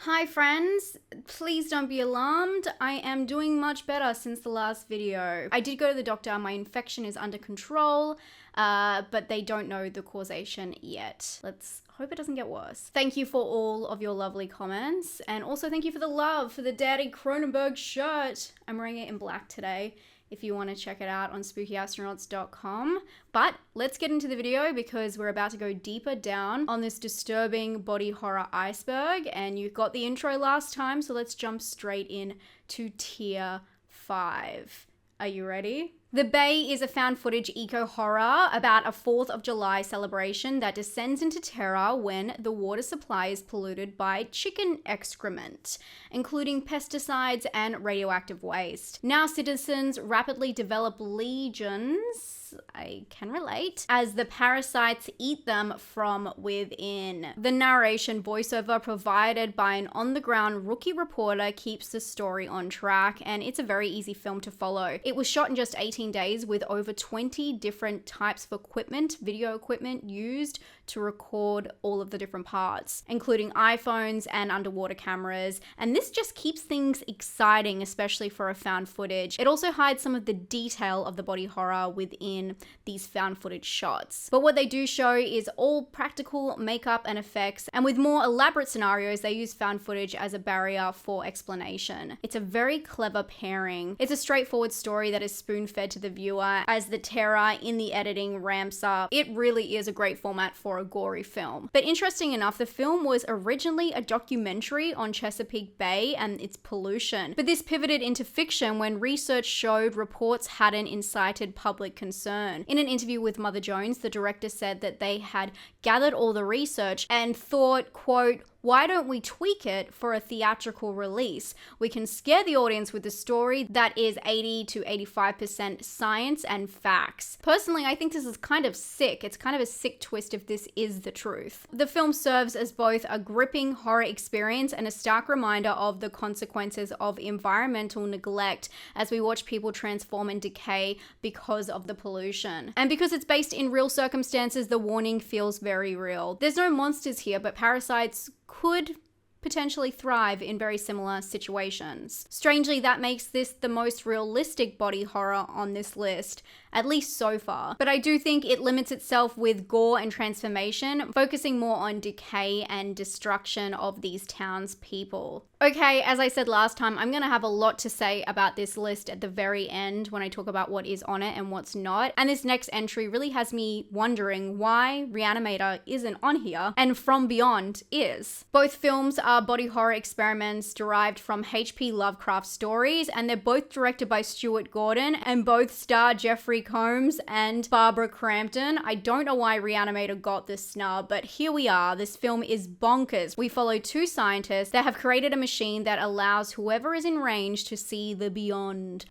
Hi friends, please don't be alarmed. I am doing much better since the last video. I did go to the doctor, my infection is under control, but they don't know the causation yet. Let's hope it doesn't get worse. Thank you for all of your lovely comments, and also thank you for the love for the Daddy CRONENBERG shirt. I'm wearing it in black today, if you want to check it out on spookyastronauts.com. But let's get into the video because we're about to go deeper down on this disturbing body horror iceberg, and you got the intro last time, so let's jump straight in to tier 5. Are you ready? The Bay is a found footage eco-horror about a 4th of July celebration that descends into terror when the water supply is polluted by chicken excrement, including pesticides and radioactive waste. Now citizens rapidly develop legions, I can relate, as the parasites eat them from within. The narration voiceover provided by an on-the-ground rookie reporter keeps the story on track, and it's a very easy film to follow. It was shot in just 18 days with over 20 different types of equipment, video equipment used to record all of the different parts, including iPhones and underwater cameras, and this just keeps things exciting, especially for a found footage. It also hides some of the detail of the body horror within these found footage shots. But what they do show is all practical makeup and effects, and with more elaborate scenarios, they use found footage as a barrier for explanation. It's a very clever pairing. It's a straightforward story that is spoon-fed to the viewer as the terror in the editing ramps up. It really is a great format for a gory film. But interesting enough, the film was originally a documentary on Chesapeake Bay and its pollution, but this pivoted into fiction when research showed reports hadn't incited public concern. In an interview with Mother Jones, the director said that they had gathered all the research and thought, quote, "Why don't we tweak it for a theatrical release? We can scare the audience with a story that is 80 to 85% science and facts." Personally, I think this is kind of sick. It's kind of a sick twist if this is the truth. The film serves as both a gripping horror experience and a stark reminder of the consequences of environmental neglect as we watch people transform and decay because of the pollution. And because it's based in real circumstances, the warning feels very real. There's no monsters here, but parasites could potentially thrive in very similar situations. Strangely, that makes this the most realistic body horror on this list, at least so far. But I do think it limits itself with gore and transformation, focusing more on decay and destruction of these townspeople. Okay, as I said last time, I'm gonna have a lot to say about this list at the very end when I talk about what is on it and what's not. And this next entry really has me wondering why Reanimator isn't on here and From Beyond is. Both films are body horror experiments derived from H.P. Lovecraft stories, and they're both directed by Stuart Gordon and both star Jeffrey Combs and Barbara Crampton. I don't know why Reanimator got this snub, but here we are. This film is bonkers. We follow two scientists that have created a machine that allows whoever is in range to see the beyond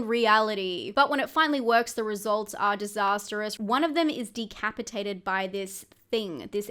reality. But when it finally works, the results are disastrous. One of them is decapitated by this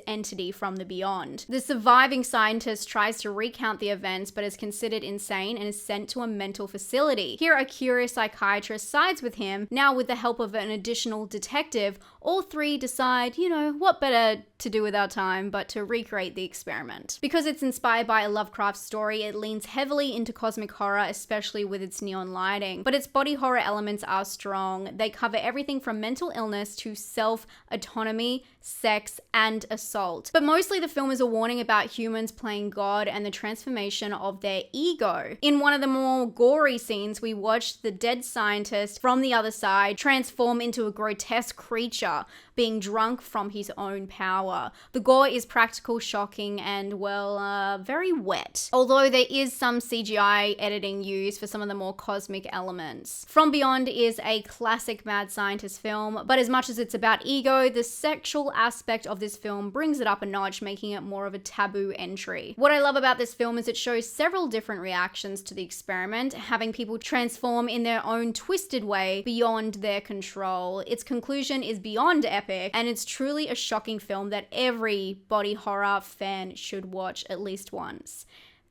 entity from the beyond. The surviving scientist tries to recount the events but is considered insane and is sent to a mental facility. Here, a curious psychiatrist sides with him. Now, with the help of an additional detective, all three decide, you know, what better to do with our time but to recreate the experiment. Because it's inspired by a Lovecraft story, it leans heavily into cosmic horror, especially with its neon lighting. But its body horror elements are strong. They cover everything from mental illness to self-autonomy, sex, and assault. But mostly the film is a warning about humans playing God and the transformation of their ego. In one of the more gory scenes, we watched the dead scientist from the other side transform into a grotesque creature, being drunk from his own power. The gore is practical, shocking, and, well, very wet. Although there is some CGI editing used for some of the more cosmic elements. From Beyond is a classic mad scientist film, but as much as it's about ego, the sexual aspect of this film brings it up a notch, making it more of a taboo entry. What I love about this film is it shows several different reactions to the experiment, having people transform in their own twisted way beyond their control. Its conclusion is beyond epic, and it's truly a shocking film that every body horror fan should watch at least once.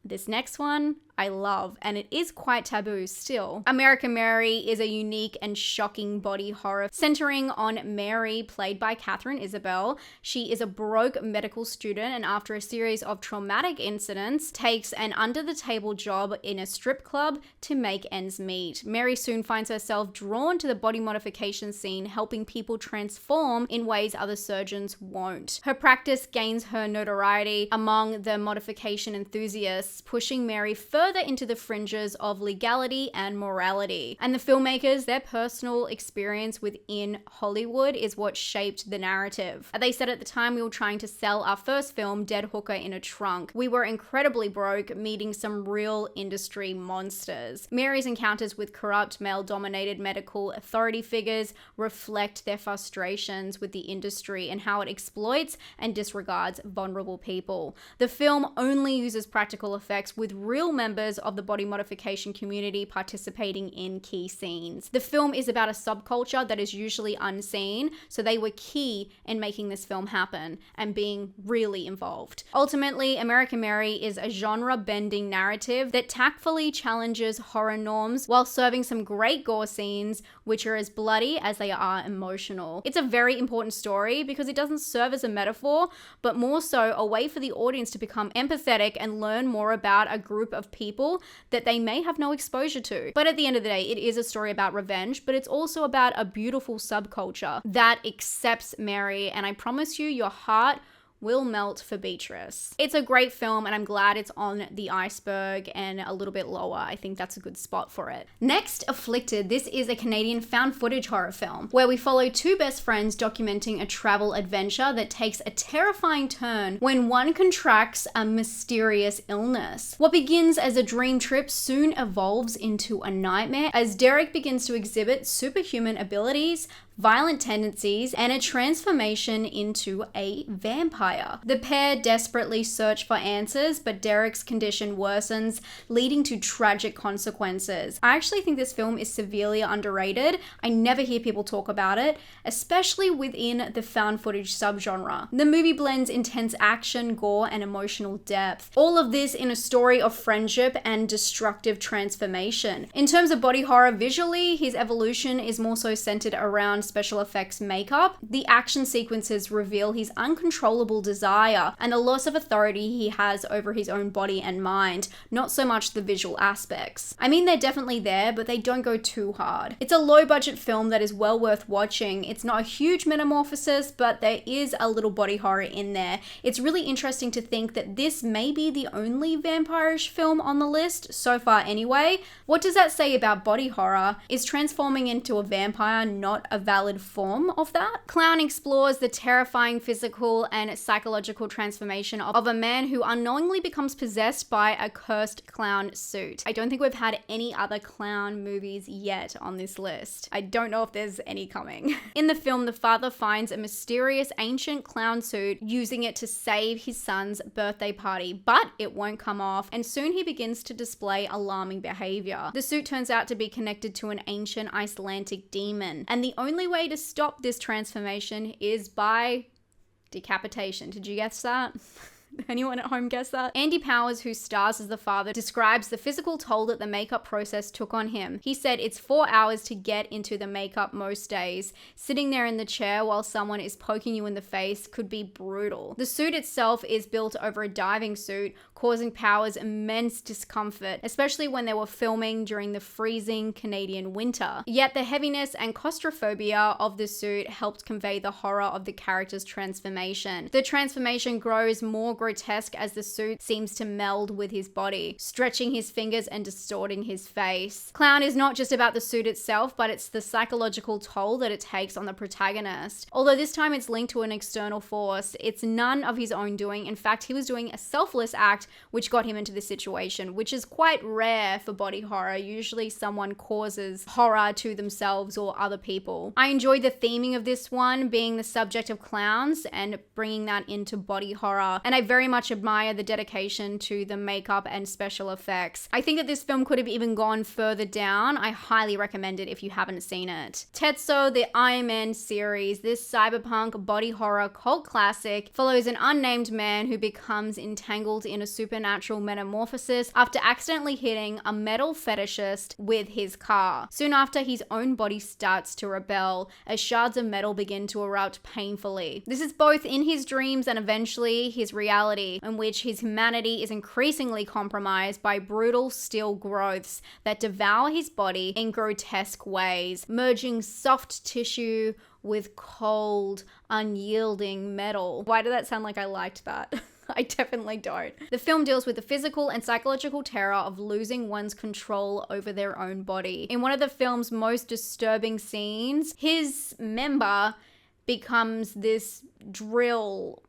This next one, I love, and it is quite taboo still. American Mary is a unique and shocking body horror centering on Mary, played by Catherine Isabel. She is a broke medical student, and after a series of traumatic incidents, takes an under-the-table job in a strip club to make ends meet. Mary soon finds herself drawn to the body modification scene, helping people transform in ways other surgeons won't. Her practice gains her notoriety among the modification enthusiasts, pushing Mary further into the fringes of legality and morality. And the filmmakers, their personal experience within Hollywood is what shaped the narrative. They said at the time, we were trying to sell our first film, Dead Hooker in a Trunk. We were incredibly broke, meeting some real industry monsters. Mary's encounters with corrupt, male-dominated medical authority figures reflect their frustrations with the industry and how it exploits and disregards vulnerable people. The film only uses practical effects with real members of the body modification community participating in key scenes. The film is about a subculture that is usually unseen, so they were key in making this film happen and being really involved. Ultimately, American Mary is a genre-bending narrative that tactfully challenges horror norms while serving some great gore scenes, which are as bloody as they are emotional. It's a very important story because it doesn't serve as a metaphor, but more so a way for the audience to become empathetic and learn more about a group of people that they may have no exposure to. But at the end of the day, it is a story about revenge, but it's also about a beautiful subculture that accepts Mary, and I promise you, your heart will melt for Beatrice. It's a great film, and I'm glad it's on the Iceberg and a little bit lower. I think that's a good spot for it. Next, Afflicted. This is a Canadian found footage horror film where we follow two best friends documenting a travel adventure that takes a terrifying turn when one contracts a mysterious illness. What begins as a dream trip soon evolves into a nightmare as Derek begins to exhibit superhuman abilities, violent tendencies, and a transformation into a vampire. The pair desperately search for answers, but Derek's condition worsens, leading to tragic consequences. I actually think this film is severely underrated. I never hear people talk about it, especially within the found footage subgenre. The movie blends intense action, gore, and emotional depth. All of this in a story of friendship and destructive transformation. In terms of body horror visually, his evolution is more so centered around special effects makeup. The action sequences reveal his uncontrollable desire and the loss of authority he has over his own body and mind, not so much the visual aspects. I mean, they're definitely there, but they don't go too hard. It's a low budget film that is well worth watching. It's not a huge metamorphosis, but there is a little body horror in there. It's really interesting to think that this may be the only vampire-ish film on the list, so far anyway. What does that say about body horror? Is transforming into a vampire not a valid form of that? Clown explores the terrifying physical and psychological transformation of a man who unknowingly becomes possessed by a cursed clown suit. I don't think we've had any other clown movies yet on this list. I don't know if there's any coming. In the film, the father finds a mysterious ancient clown suit, using it to save his son's birthday party, but it won't come off, and soon he begins to display alarming behavior. The suit turns out to be connected to an ancient Icelandic demon, and the only way to stop this transformation is by decapitation. Did you guess that? Anyone at home guess that? Andy Powers, who stars as the father, describes the physical toll that the makeup process took on him. He said it's 4 hours to get into the makeup most days. Sitting there in the chair while someone is poking you in the face could be brutal. The suit itself is built over a diving suit, causing Powers immense discomfort, especially when they were filming during the freezing Canadian winter. Yet the heaviness and claustrophobia of the suit helped convey the horror of the character's transformation. The transformation grows more grotesque as the suit seems to meld with his body, stretching his fingers and distorting his face. Clown is not just about the suit itself, but it's the psychological toll that it takes on the protagonist. Although this time it's linked to an external force, it's none of his own doing. In fact, he was doing a selfless act which got him into this situation, which is quite rare for body horror. Usually someone causes horror to themselves or other people. I enjoyed the theming of this one, being the subject of clowns and bringing that into body horror. And I very much admire the dedication to the makeup and special effects. I think that this film could have even gone further down. I highly recommend it if you haven't seen it. Tetsuo, the Iron Man series, this cyberpunk body horror cult classic, follows an unnamed man who becomes entangled in a supernatural metamorphosis after accidentally hitting a metal fetishist with his car. Soon after, his own body starts to rebel as shards of metal begin to erupt painfully. This is both in his dreams and eventually his reality, in which his humanity is increasingly compromised by brutal steel growths that devour his body in grotesque ways, merging soft tissue with cold, unyielding metal. Why did that sound like I liked that? I definitely don't. The film deals with the physical and psychological terror of losing one's control over their own body. In one of the film's most disturbing scenes, his member becomes this drill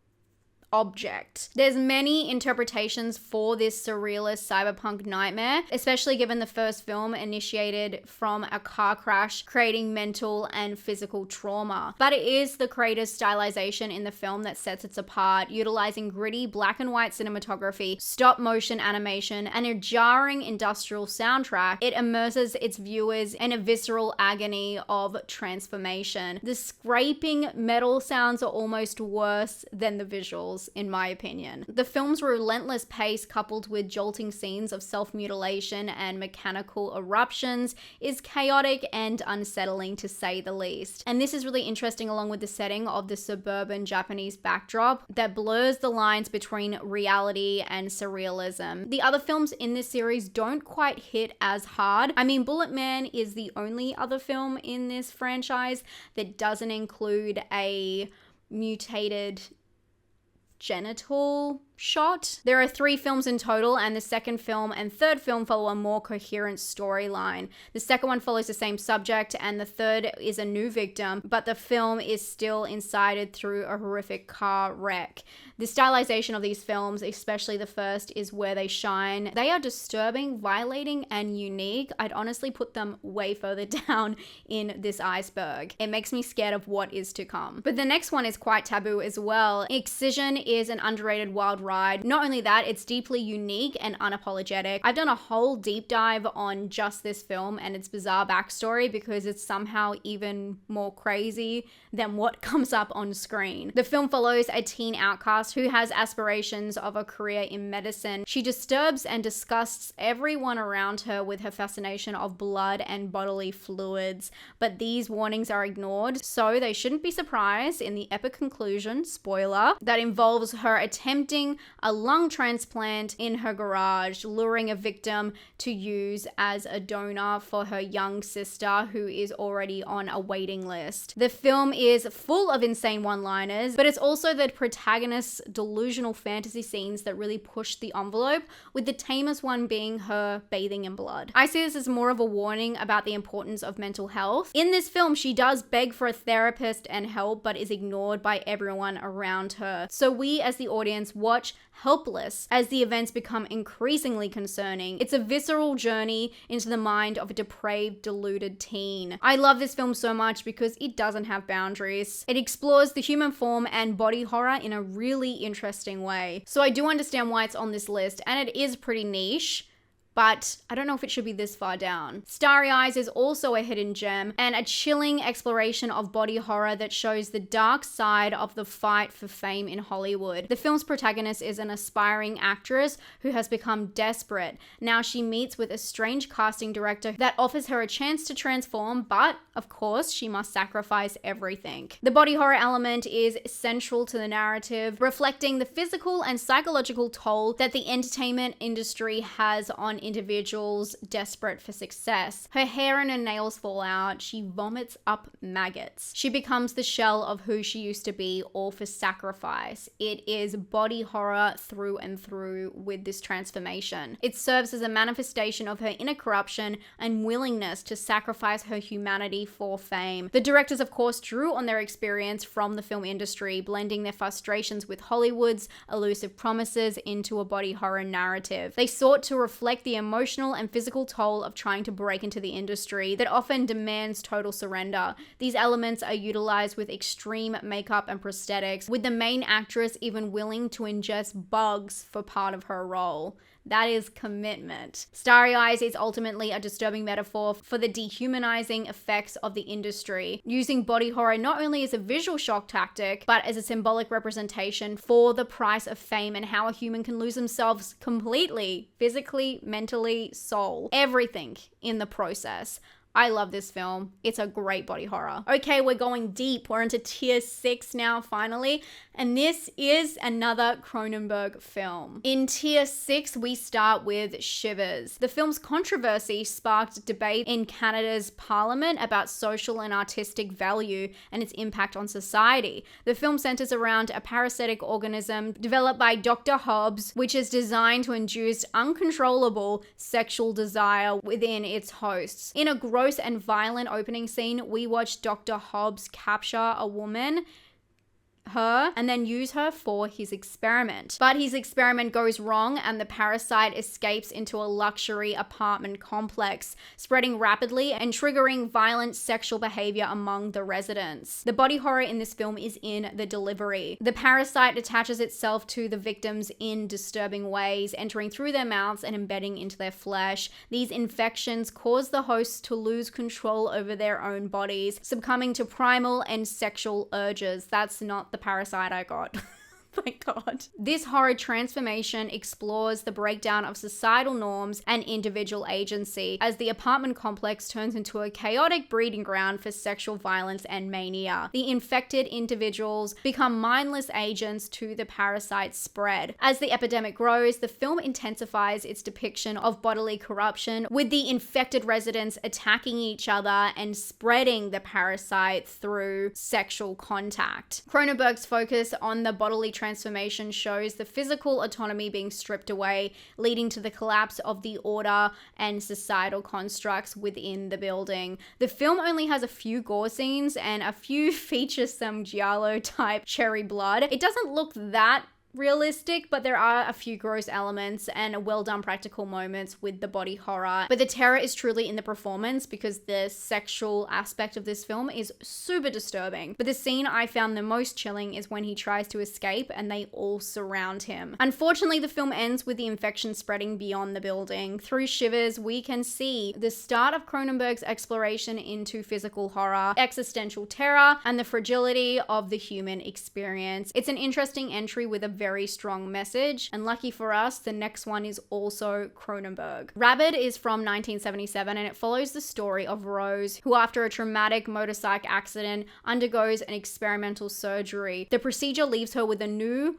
object. There's many interpretations for this surrealist cyberpunk nightmare, especially given the first film initiated from a car crash, creating mental and physical trauma. But it is the creator's stylization in the film that sets it apart, utilizing gritty black and white cinematography, stop motion animation, and a jarring industrial soundtrack. It immerses its viewers in a visceral agony of transformation. The scraping metal sounds are almost worse than the visuals, in my opinion. The film's relentless pace, coupled with jolting scenes of self-mutilation and mechanical eruptions, is chaotic and unsettling to say the least. And this is really interesting, along with the setting of the suburban Japanese backdrop that blurs the lines between reality and surrealism. The other films in this series don't quite hit as hard. I mean, Bullet Man is the only other film in this franchise that doesn't include a mutated genital shot. There are 3 films in total, and the second film and third film follow a more coherent storyline. The second one follows the same subject, and the third is a new victim, but the film is still incited through a horrific car wreck. The stylization of these films, especially the first, is where they shine. They are disturbing, violating, and unique. I'd honestly put them way further down in this iceberg. It makes me scared of what is to come. But the next one is quite taboo as well. Excision is an underrated wild ride. Not only that, it's deeply unique and unapologetic. I've done a whole deep dive on just this film and its bizarre backstory because it's somehow even more crazy than what comes up on screen. The film follows a teen outcast who has aspirations of a career in medicine. She disturbs and disgusts everyone around her with her fascination of blood and bodily fluids, but these warnings are ignored, so they shouldn't be surprised in the epic conclusion, spoiler, that involves her attempting a lung transplant in her garage, luring a victim to use as a donor for her young sister who is already on a waiting list. The film is full of insane one-liners, but it's also the protagonist's delusional fantasy scenes that really push the envelope, with the tamest one being her bathing in blood. I see this as more of a warning about the importance of mental health. In this film, she does beg for a therapist and help, but is ignored by everyone around her. So we as the audience watch helpless as the events become increasingly concerning. It's a visceral journey into the mind of a depraved, deluded teen. I love this film so much because it doesn't have boundaries. It explores the human form and body horror in a really interesting way. So I do understand why it's on this list, and it is pretty niche, but I don't know if it should be this far down. Starry Eyes is also a hidden gem and a chilling exploration of body horror that shows the dark side of the fight for fame in Hollywood. The film's protagonist is an aspiring actress who has become desperate. Now she meets with a strange casting director that offers her a chance to transform, but of course she must sacrifice everything. The body horror element is central to the narrative, reflecting the physical and psychological toll that the entertainment industry has on individuals desperate for success. Her hair and her nails fall out. She vomits up maggots. She becomes the shell of who she used to be, all for sacrifice. It is body horror through and through with this transformation. It serves as a manifestation of her inner corruption and willingness to sacrifice her humanity for fame. The directors, of course, drew on their experience from the film industry, blending their frustrations with Hollywood's elusive promises into a body horror narrative. They sought to reflect the the emotional and physical toll of trying to break into the industry that often demands total surrender. These elements are utilized with extreme makeup and prosthetics, with the main actress even willing to ingest bugs for part of her role. That is commitment. Starry Eyes is ultimately a disturbing metaphor for the dehumanizing effects of the industry, using body horror not only as a visual shock tactic, but as a symbolic representation for the price of fame and how a human can lose themselves completely, physically, mentally, soul, everything in the process. I love this film. It's a great body horror. Okay, we're going deep. We're into tier 6 now, finally. And this is another Cronenberg film. In tier 6, we start with Shivers. The film's controversy sparked debate in Canada's parliament about social and artistic value and its impact on society. The film centers around a parasitic organism developed by Dr. Hobbs, which is designed to induce uncontrollable sexual desire within its hosts. In a gross and violent opening scene, we watch Dr. Hobbs capture a woman, and then use her for his experiment. But his experiment goes wrong and the parasite escapes into a luxury apartment complex, spreading rapidly and triggering violent sexual behavior among the residents. The body horror in this film is in the delivery. The parasite attaches itself to the victims in disturbing ways, entering through their mouths and embedding into their flesh. These infections cause the hosts to lose control over their own bodies, succumbing to primal and sexual urges. That's not the parasite I got. My God. This horror transformation explores the breakdown of societal norms and individual agency as the apartment complex turns into a chaotic breeding ground for sexual violence and mania. The infected individuals become mindless agents to the parasite's spread. As the epidemic grows, the film intensifies its depiction of bodily corruption, with the infected residents attacking each other and spreading the parasite through sexual contact. Cronenberg's focus on the bodily transformation shows the physical autonomy being stripped away, leading to the collapse of the order and societal constructs within the building. The film only has a few gore scenes and a few features some giallo type cherry blood. It doesn't look that realistic, but there are a few gross elements and well done practical moments with the body horror. But the terror is truly in the performance, because the sexual aspect of this film is super disturbing. But the scene I found the most chilling is when he tries to escape and they all surround him. Unfortunately, the film ends with the infection spreading beyond the building. Through Shivers, we can see the start of Cronenberg's exploration into physical horror, existential terror, and the fragility of the human experience. It's an interesting entry with a very strong message, and lucky for us, the next one is also Cronenberg. Rabid is from 1977, and it follows the story of Rose, who after a traumatic motorcycle accident undergoes an experimental surgery. The procedure leaves her with a new,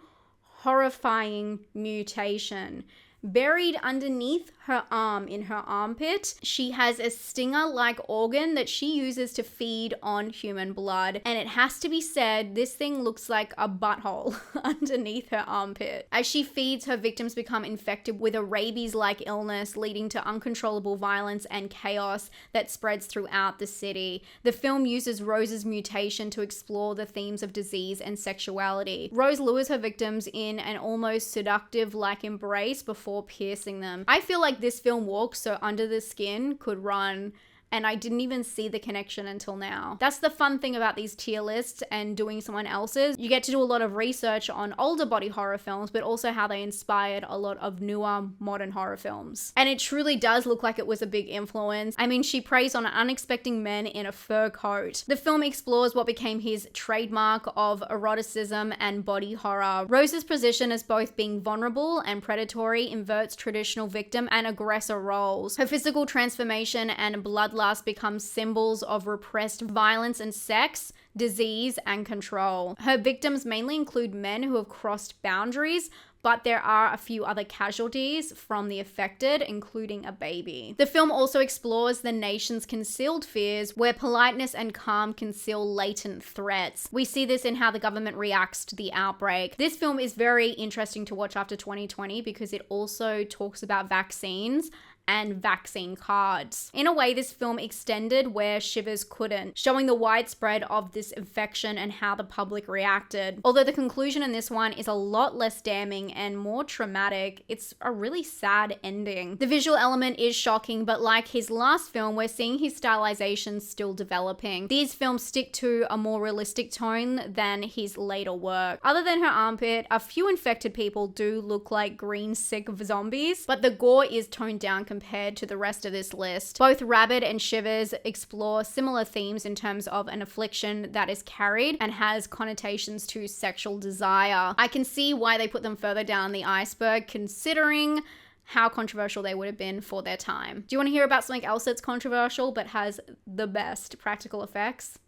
horrifying mutation. Buried underneath her arm in her armpit, she has a stinger-like organ that she uses to feed on human blood. And it has to be said, this thing looks like a butthole underneath her armpit. As she feeds, her victims become infected with a rabies-like illness, leading to uncontrollable violence and chaos that spreads throughout the city. The film uses Rose's mutation to explore the themes of disease and sexuality. Rose lures her victims in an almost seductive-like embrace before piercing them. I feel like this film walks so under the skin could run, and I didn't even see the connection until now. That's the fun thing about these tier lists and doing someone else's. You get to do a lot of research on older body horror films, but also how they inspired a lot of newer modern horror films. And it truly does look like it was a big influence. I mean, she preys on unexpected men in a fur coat. The film explores what became his trademark of eroticism and body horror. Rose's position as both being vulnerable and predatory inverts traditional victim and aggressor roles. Her physical transformation and bloodlust becomes symbols of repressed violence and sex, disease, and control. Her victims mainly include men who have crossed boundaries, but there are a few other casualties from the affected, including a baby. The film also explores the nation's concealed fears, where politeness and calm conceal latent threats. We see this in how the government reacts to the outbreak. This film is very interesting to watch after 2020 because it also talks about vaccines and vaccine cards. In a way, this film extended where Shivers couldn't, showing the widespread of this infection and how the public reacted. Although the conclusion in this one is a lot less damning and more traumatic, it's a really sad ending. The visual element is shocking, but like his last film, we're seeing his stylizations still developing. These films stick to a more realistic tone than his later work. Other than her armpit, a few infected people do look like green sick zombies, but the gore is toned down compared to the rest of this list. Both Rabid and Shivers explore similar themes in terms of an affliction that is carried and has connotations to sexual desire. I can see why they put them further down the iceberg, considering how controversial they would have been for their time. Do you want to hear about something else that's controversial but has the best practical effects?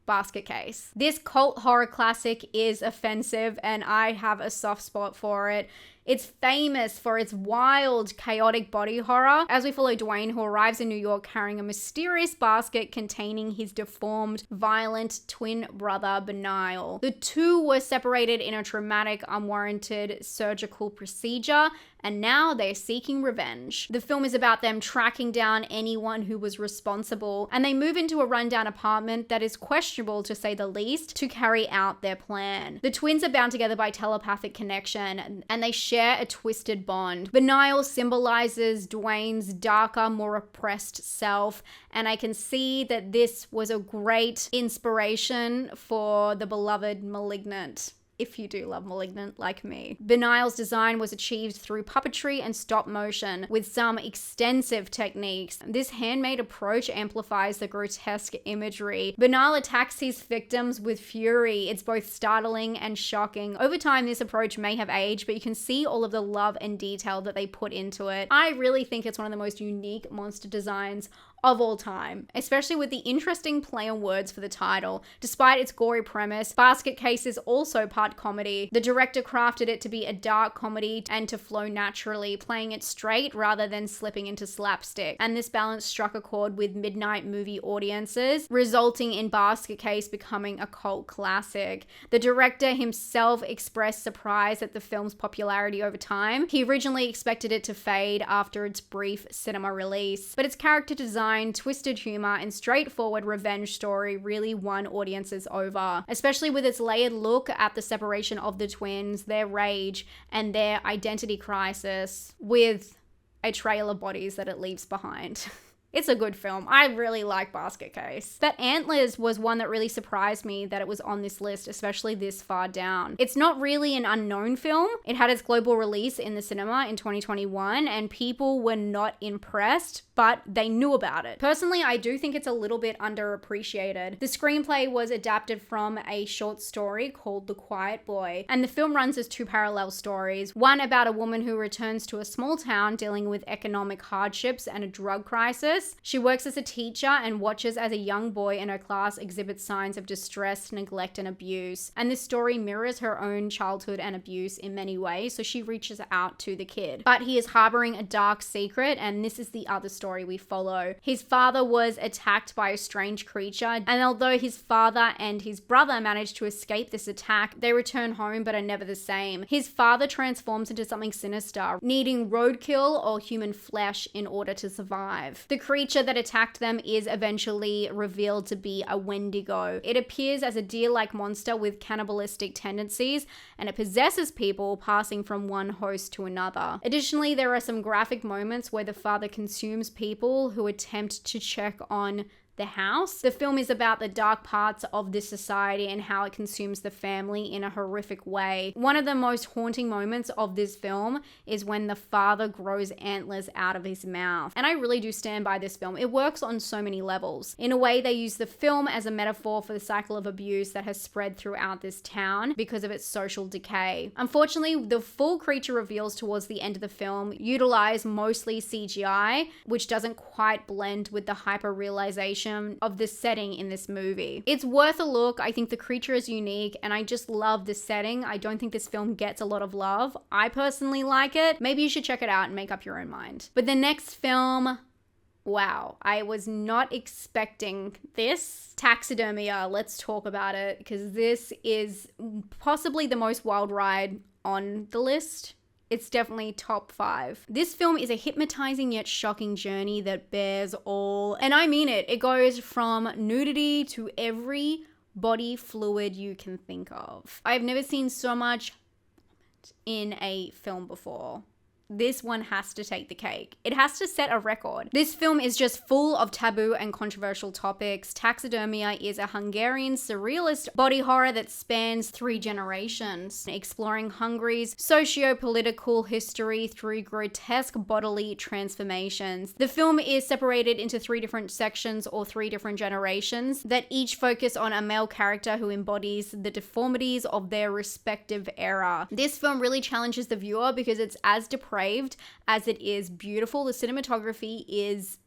Basket Case. This cult horror classic is offensive and I have a soft spot for it. It's famous for its wild, chaotic body horror, as we follow Dwayne, who arrives in New York carrying a mysterious basket containing his deformed, violent twin brother, Benial. The two were separated in a traumatic, unwarranted surgical procedure, and now they're seeking revenge. The film is about them tracking down anyone who was responsible, and they move into a rundown apartment that is questionable, to say the least, to carry out their plan. The twins are bound together by telepathic connection, and they share a twisted bond. Benial symbolizes Dwayne's darker, more oppressed self, and I can see that this was a great inspiration for the beloved Malignant, if you do love Malignant like me. Benial's design was achieved through puppetry and stop motion with some extensive techniques. This handmade approach amplifies the grotesque imagery. Benial attacks his victims with fury. It's both startling and shocking. Over time, this approach may have aged, but you can see all of the love and detail that they put into it. I really think it's one of the most unique monster designs of all time, especially with the interesting play on words for the title. Despite its gory premise, Basket Case is also part comedy. The director crafted it to be a dark comedy and to flow naturally, playing it straight rather than slipping into slapstick. And this balance struck a chord with midnight movie audiences, resulting in Basket Case becoming a cult classic. The director himself expressed surprise at the film's popularity over time. He originally expected it to fade after its brief cinema release, but its character design, twisted humor, and straightforward revenge story really won audiences over, especially with its layered look at the separation of the twins, their rage, and their identity crisis, with a trail of bodies that it leaves behind. It's a good film. I really like Basket Case. But Antlers was one that really surprised me that it was on this list, especially this far down. It's not really an unknown film. It had its global release in the cinema in 2021 and people were not impressed, but they knew about it. Personally, I do think it's a little bit underappreciated. The screenplay was adapted from a short story called The Quiet Boy, and the film runs as two parallel stories. One about a woman who returns to a small town dealing with economic hardships and a drug crisis. She works as a teacher and watches as a young boy in her class exhibits signs of distress, neglect, and abuse. And this story mirrors her own childhood and abuse in many ways, so she reaches out to the kid. But he is harboring a dark secret, and this is the other story we follow. His father was attacked by a strange creature, and although his father and his brother managed to escape this attack, they return home but are never the same. His father transforms into something sinister, needing roadkill or human flesh in order to survive. The creature that attacked them is eventually revealed to be a Wendigo. It appears as a deer-like monster with cannibalistic tendencies, and it possesses people, passing from one host to another. Additionally, there are some graphic moments where the father consumes people who attempt to check on the house. The film is about the dark parts of this society and how it consumes the family in a horrific way. One of the most haunting moments of this film is when the father grows antlers out of his mouth. And I really do stand by this film. It works on so many levels. In a way, they use the film as a metaphor for the cycle of abuse that has spread throughout this town because of its social decay. Unfortunately, the full creature reveals towards the end of the film utilize mostly CGI, which doesn't quite blend with the hyper-realization of the setting in this movie. It's worth a look. I think the creature is unique and I just love the setting. I don't think this film gets a lot of love. I personally like it. Maybe you should check it out and make up your own mind. But the next film, wow, I was not expecting this. Taxidermia, let's talk about it because this is possibly the most wild ride on the list. it's definitely top 5. This film is a hypnotizing yet shocking journey that bears all, and I mean it. It goes from nudity to every body fluid you can think of. I've never seen so much in a film before. This one has to take the cake. It has to set a record. This film is just full of taboo and controversial topics. Taxidermia is a Hungarian surrealist body horror that spans 3 generations, exploring Hungary's socio-political history through grotesque bodily transformations. The film is separated into 3 different sections or 3 different generations that each focus on a male character who embodies the deformities of their respective era. This film really challenges the viewer because it's as depraved as it is beautiful. The cinematography is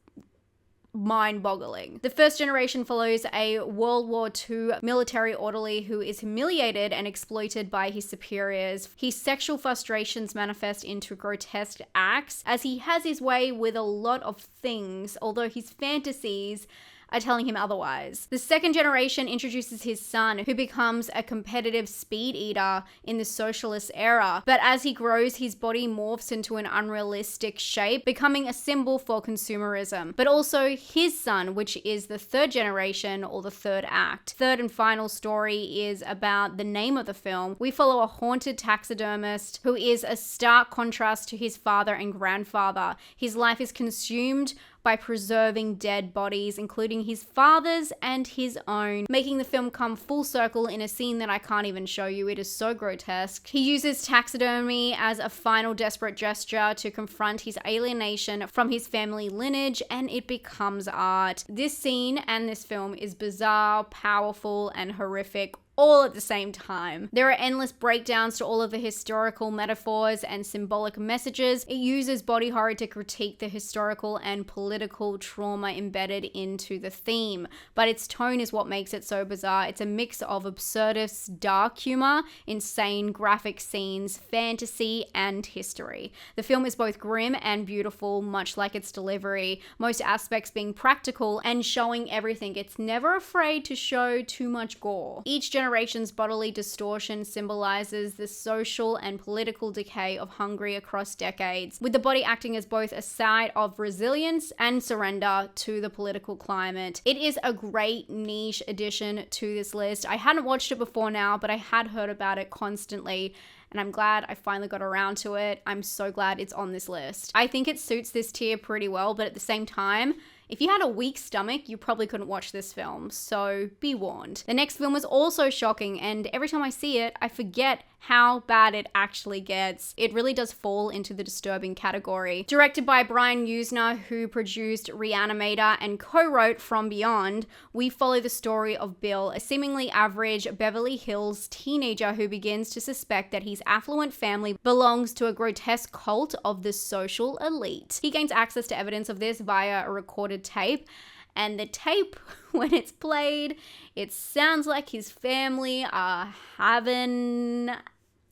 mind-boggling. The first generation follows a World War II military orderly who is humiliated and exploited by his superiors. His sexual frustrations manifest into grotesque acts as he has his way with a lot of things, although his fantasies are telling him otherwise. The second generation introduces his son, who becomes a competitive speed eater in the socialist era. But as he grows, his body morphs into an unrealistic shape, becoming a symbol for consumerism. But also his son, which is the third generation or the third act. Third and final story is about the name of the film. We follow a haunted taxidermist who is a stark contrast to his father and grandfather. His life is consumed by preserving dead bodies, including his father's and his own, making the film come full circle in a scene that I can't even show you. It is so grotesque. He uses taxidermy as a final desperate gesture to confront his alienation from his family lineage, and it becomes art. This scene and this film is bizarre, powerful, and horrific, all at the same time. There are endless breakdowns to all of the historical metaphors and symbolic messages. It uses body horror to critique the historical and political trauma embedded into the theme, but its tone is what makes it so bizarre. It's a mix of absurdist dark humor, insane graphic scenes, fantasy, and history. The film is both grim and beautiful, much like its delivery, most aspects being practical and showing everything. It's never afraid to show too much gore. Each generation's bodily distortion symbolizes the social and political decay of Hungary across decades, with the body acting as both a site of resilience and surrender to the political climate. It is a great niche addition to this list. I hadn't watched it before now, but I had heard about it constantly, and I'm glad I finally got around to it. I'm so glad it's on this list. I think it suits this tier pretty well, but at the same time, if you had a weak stomach, you probably couldn't watch this film, so be warned. The next film is also shocking, and every time I see it, I forget how bad it actually gets. It really does fall into the disturbing category. Directed by Brian Usner, who produced Reanimator and co-wrote From Beyond, we follow the story of Bill, a seemingly average Beverly Hills teenager who begins to suspect that his affluent family belongs to a grotesque cult of the social elite. He gains access to evidence of this via a recorded tape, and the tape, when it's played, it sounds like his family are having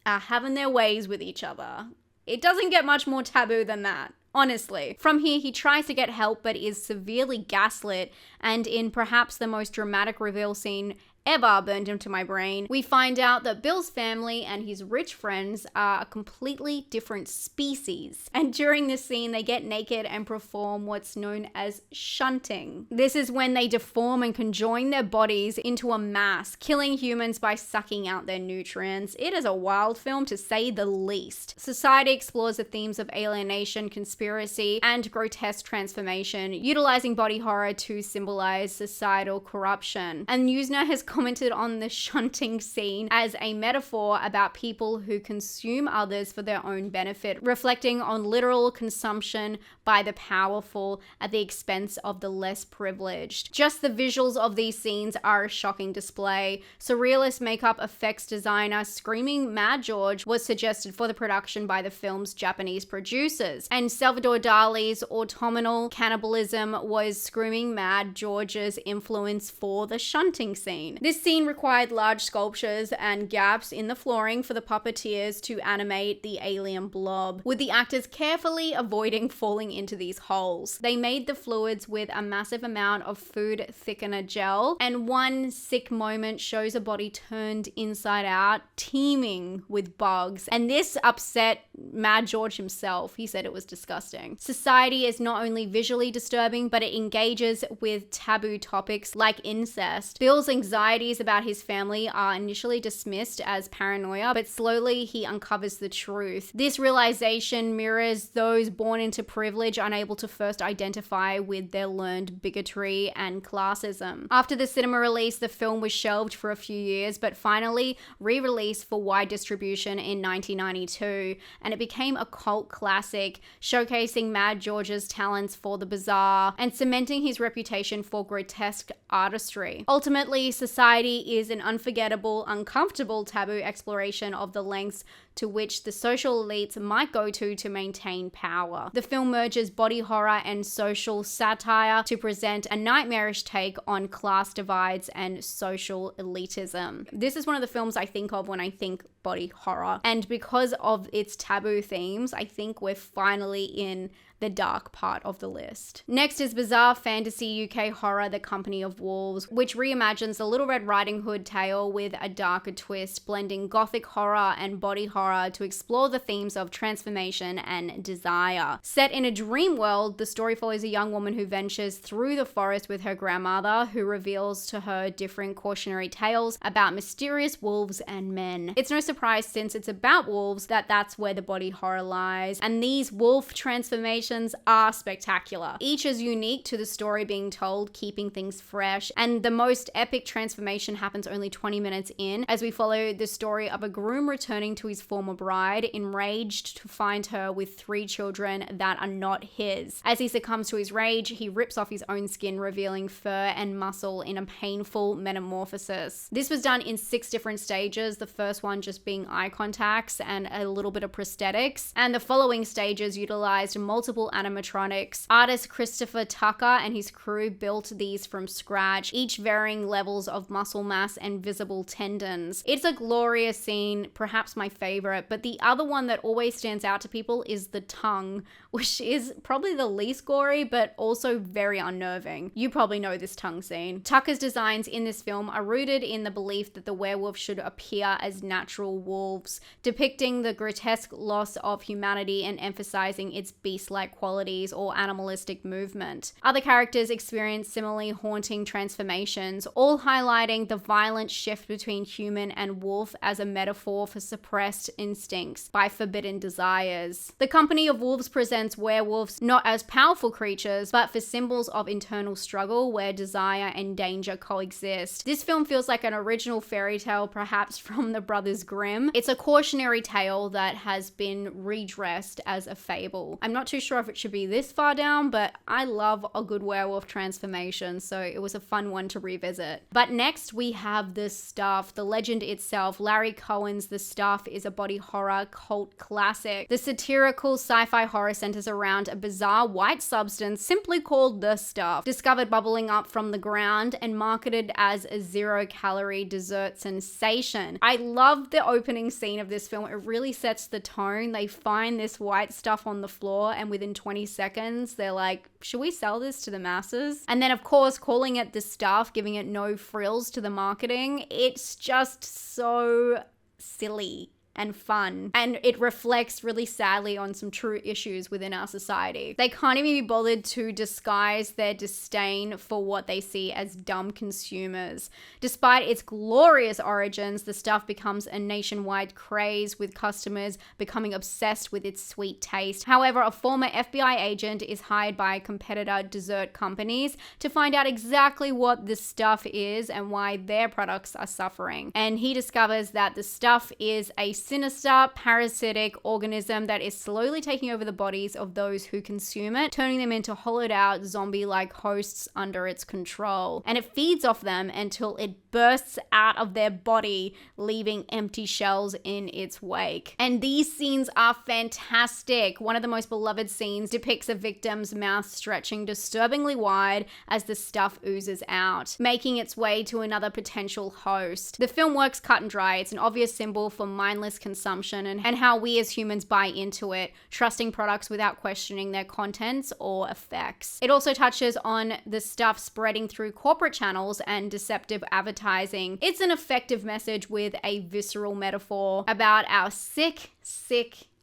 their ways with each other. It doesn't get much more taboo than that, honestly. From here, he tries to get help but is severely gaslit, and in perhaps the most dramatic reveal scene ever burned into my brain, we find out that Bill's family and his rich friends are a completely different species. And during this scene, they get naked and perform what's known as shunting. This is when they deform and conjoin their bodies into a mass, killing humans by sucking out their nutrients. It is a wild film, to say the least. Society explores the themes of alienation, conspiracy, and grotesque transformation, utilizing body horror to symbolize societal corruption. And Usner has commented on the shunting scene as a metaphor about people who consume others for their own benefit, reflecting on literal consumption by the powerful at the expense of the less privileged. Just the visuals of these scenes are a shocking display. Surrealist makeup effects designer Screaming Mad George was suggested for the production by the film's Japanese producers, and Salvador Dali's autumnal cannibalism was Screaming Mad George's influence for the shunting scene. This scene required large sculptures and gaps in the flooring for the puppeteers to animate the alien blob, with the actors carefully avoiding falling into these holes. They made the fluids with a massive amount of food thickener gel, and one sick moment shows a body turned inside out, teeming with bugs, and this upset Mad George himself. He said it was disgusting. Society is not only visually disturbing, but it engages with taboo topics like incest. Bill's anxieties about his family are initially dismissed as paranoia, but slowly he uncovers the truth. This realization mirrors those born into privilege unable to first identify with their learned bigotry and classism. After the cinema release, the film was shelved for a few years, but finally re-released for wide distribution in 1992, and it became a cult classic, showcasing Mad George's talents for the bizarre and cementing his reputation for grotesque artistry. Ultimately, Society is an unforgettable, uncomfortable taboo exploration of the lengths to which the social elites might go to maintain power. The film merges body horror and social satire to present a nightmarish take on class divides and social elitism. This is one of the films I think of when I think body horror, and because of its taboo themes, I think we're finally in the dark part of the list. Next is bizarre fantasy UK horror The Company of Wolves, which reimagines the Little Red Riding Hood tale with a darker twist, blending gothic horror and body horror to explore the themes of transformation and desire. Set in a dream world, the story follows a young woman who ventures through the forest with her grandmother, who reveals to her different cautionary tales about mysterious wolves and men. It's no surprise, since it's about wolves, that that's where the body horror lies, and these wolf transformations are spectacular. Each is unique to the story being told, keeping things fresh, and the most epic transformation happens only 20 minutes in, as we follow the story of a groom returning to his former bride, enraged to find her with 3 children that are not his. As he succumbs to his rage, he rips off his own skin, revealing fur and muscle in a painful metamorphosis. This was done in 6 different stages, the first one just being eye contacts and a little bit of prosthetics, and the following stages utilized multiple animatronics. Artist Christopher Tucker and his crew built these from scratch, each varying levels of muscle mass and visible tendons. It's a glorious scene, perhaps my favorite, but the other one that always stands out to people is the tongue, which is probably the least gory, but also very unnerving. You probably know this tongue scene. Tucker's designs in this film are rooted in the belief that the werewolf should appear as natural wolves, depicting the grotesque loss of humanity and emphasizing its beast-like qualities or animalistic movement. Other characters experience similarly haunting transformations, all highlighting the violent shift between human and wolf as a metaphor for suppressed instincts by forbidden desires. The Company of Wolves presents werewolves not as powerful creatures, but for symbols of internal struggle where desire and danger coexist. This film feels like an original fairy tale, perhaps from the Brothers Grimm. It's a cautionary tale that has been redressed as a fable. I'm not too sure if it should be this far down, but I love a good werewolf transformation, so it was a fun one to revisit. But next we have The Stuff, the legend itself. Larry Cohen's The Stuff is a body horror cult classic. The satirical sci-fi horror centers around a bizarre white substance simply called The Stuff, discovered bubbling up from the ground and marketed as a 0-calorie dessert sensation. I love the opening scene of this film. It really sets the tone. They find this white stuff on the floor, and within 20 seconds they're like, should we sell this to the masses? And then of course calling it The Stuff, giving it no frills to the marketing. It's just so silly and fun, and it reflects really sadly on some true issues within our society. They can't even be bothered to disguise their disdain for what they see as dumb consumers. Despite its glorious origins, The Stuff becomes a nationwide craze, with customers becoming obsessed with its sweet taste. However, a former FBI agent is hired by competitor dessert companies to find out exactly what The Stuff is and why their products are suffering. And he discovers that The Stuff is a sinister, parasitic organism that is slowly taking over the bodies of those who consume it, turning them into hollowed out, zombie-like hosts under its control. And it feeds off them until it bursts out of their body, leaving empty shells in its wake. And these scenes are fantastic. One of the most beloved scenes depicts a victim's mouth stretching disturbingly wide as the stuff oozes out, making its way to another potential host. The film works cut and dry. It's an obvious symbol for mindless consumption and how we as humans buy into it, trusting products without questioning their contents or effects. It also touches on the stuff spreading through corporate channels and deceptive advertising. It's an effective message with a visceral metaphor about our sick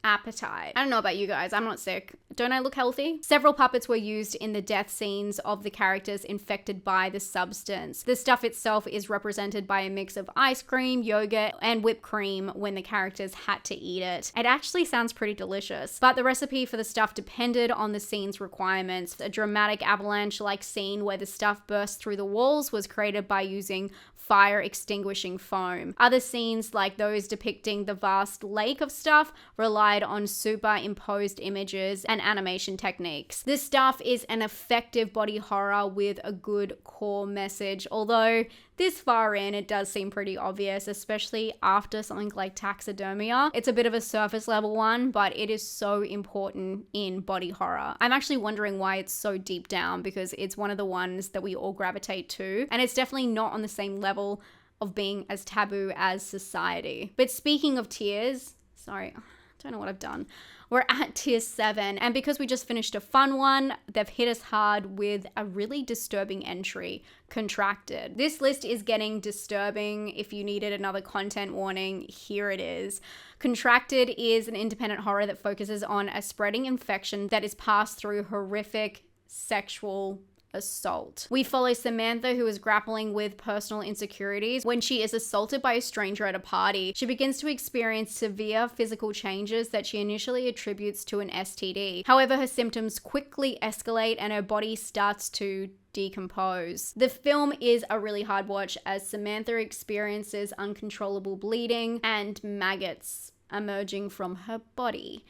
appetite. I don't know about you guys, I'm not sick. Don't I look healthy? Several puppets were used in the death scenes of the characters infected by the substance. The stuff itself is represented by a mix of ice cream, yogurt, and whipped cream when the characters had to eat it. It actually sounds pretty delicious, but the recipe for the stuff depended on the scene's requirements. A dramatic avalanche-like scene where the stuff burst through the walls was created by using fire extinguishing foam. Other scenes, like those depicting the vast lake of stuff, relied on superimposed images and animation techniques. This stuff is an effective body horror with a good core message, although this far in, it does seem pretty obvious, especially after something like Taxidermia. It's a bit of a surface level one, but it is so important in body horror. I'm actually wondering why it's so deep down, because it's one of the ones that we all gravitate to, and it's definitely not on the same level of being as taboo as society. But speaking of tears, sorry, I don't know what I've done. We're at tier 7, and because we just finished a fun one, they've hit us hard with a really disturbing entry, Contracted. This list is getting disturbing. If you needed another content warning, here it is. Contracted is an independent horror that focuses on a spreading infection that is passed through horrific sexual assault. We follow Samantha, who is grappling with personal insecurities when she is assaulted by a stranger at a party. She begins to experience severe physical changes that she initially attributes to an STD. However, her symptoms quickly escalate and her body starts to decompose. The film is a really hard watch as Samantha experiences uncontrollable bleeding and maggots emerging from her body.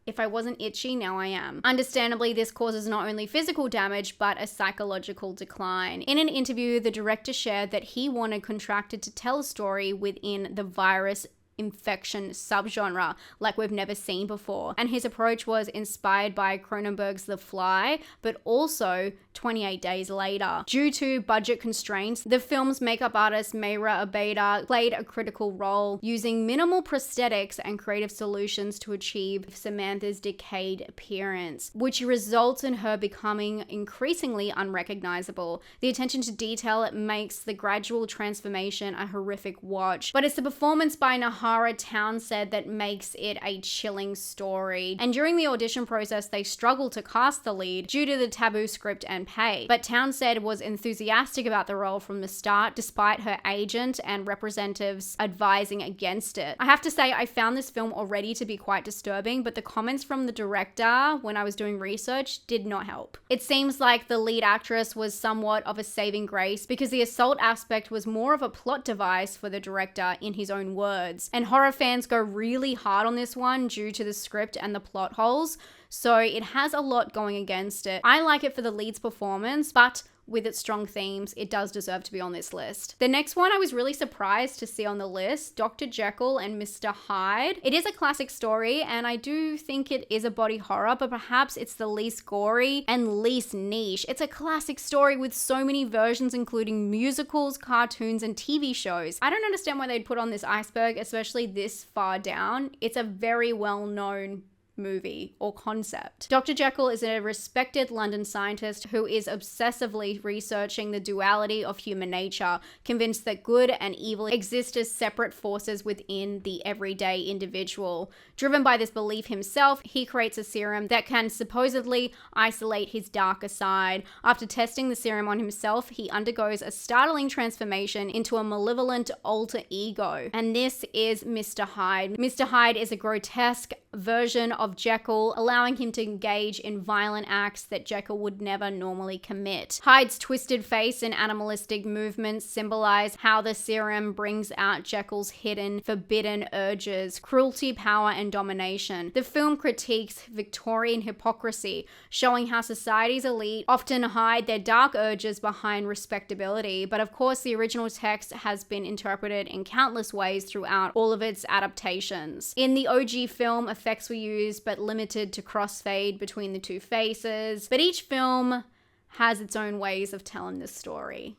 If I wasn't itchy, now I am. Understandably, this causes not only physical damage, but a psychological decline. In an interview, the director shared that he wanted Contracted to tell a story within the virus infection subgenre like we've never seen before, and his approach was inspired by Cronenberg's The Fly, but also 28 Days Later. Due to budget constraints, the film's makeup artist Mayra Abeda played a critical role, using minimal prosthetics and creative solutions to achieve Samantha's decayed appearance, which results in her becoming increasingly unrecognizable. The attention to detail makes the gradual transformation a horrific watch, but it's the performance by Nahara Townsend that makes it a chilling story. And during the audition process, they struggled to cast the lead due to the taboo script and pay. But Townsend was enthusiastic about the role from the start, despite her agent and representatives advising against it. I have to say, I found this film already to be quite disturbing, but the comments from the director when I was doing research did not help. It seems like the lead actress was somewhat of a saving grace because the assault aspect was more of a plot device for the director, in his own words. And horror fans go really hard on this one due to the script and the plot holes, so it has a lot going against it. I like it for the lead's performance, but with its strong themes, it does deserve to be on this list. The next one I was really surprised to see on the list, Dr. Jekyll and Mr. Hyde. It is a classic story, and I do think it is a body horror, but perhaps it's the least gory and least niche. It's a classic story with so many versions, including musicals, cartoons, and TV shows. I don't understand why they'd put on this Iceberg, especially this far down. It's a very well-known movie or concept. Dr. Jekyll is a respected London scientist who is obsessively researching the duality of human nature, convinced that good and evil exist as separate forces within the everyday individual. Driven by this belief himself, he creates a serum that can supposedly isolate his darker side. After testing the serum on himself, he undergoes a startling transformation into a malevolent alter ego. And this is Mr. Hyde. Mr. Hyde is a grotesque version of of Jekyll, allowing him to engage in violent acts that Jekyll would never normally commit. Hyde's twisted face and animalistic movements symbolize how the serum brings out Jekyll's hidden, forbidden urges, cruelty, power, and domination. The film critiques Victorian hypocrisy, showing how society's elite often hide their dark urges behind respectability. But of course, the original text has been interpreted in countless ways throughout all of its adaptations. In the OG film, effects were used but limited to crossfade between the two faces. But each film has its own ways of telling this story.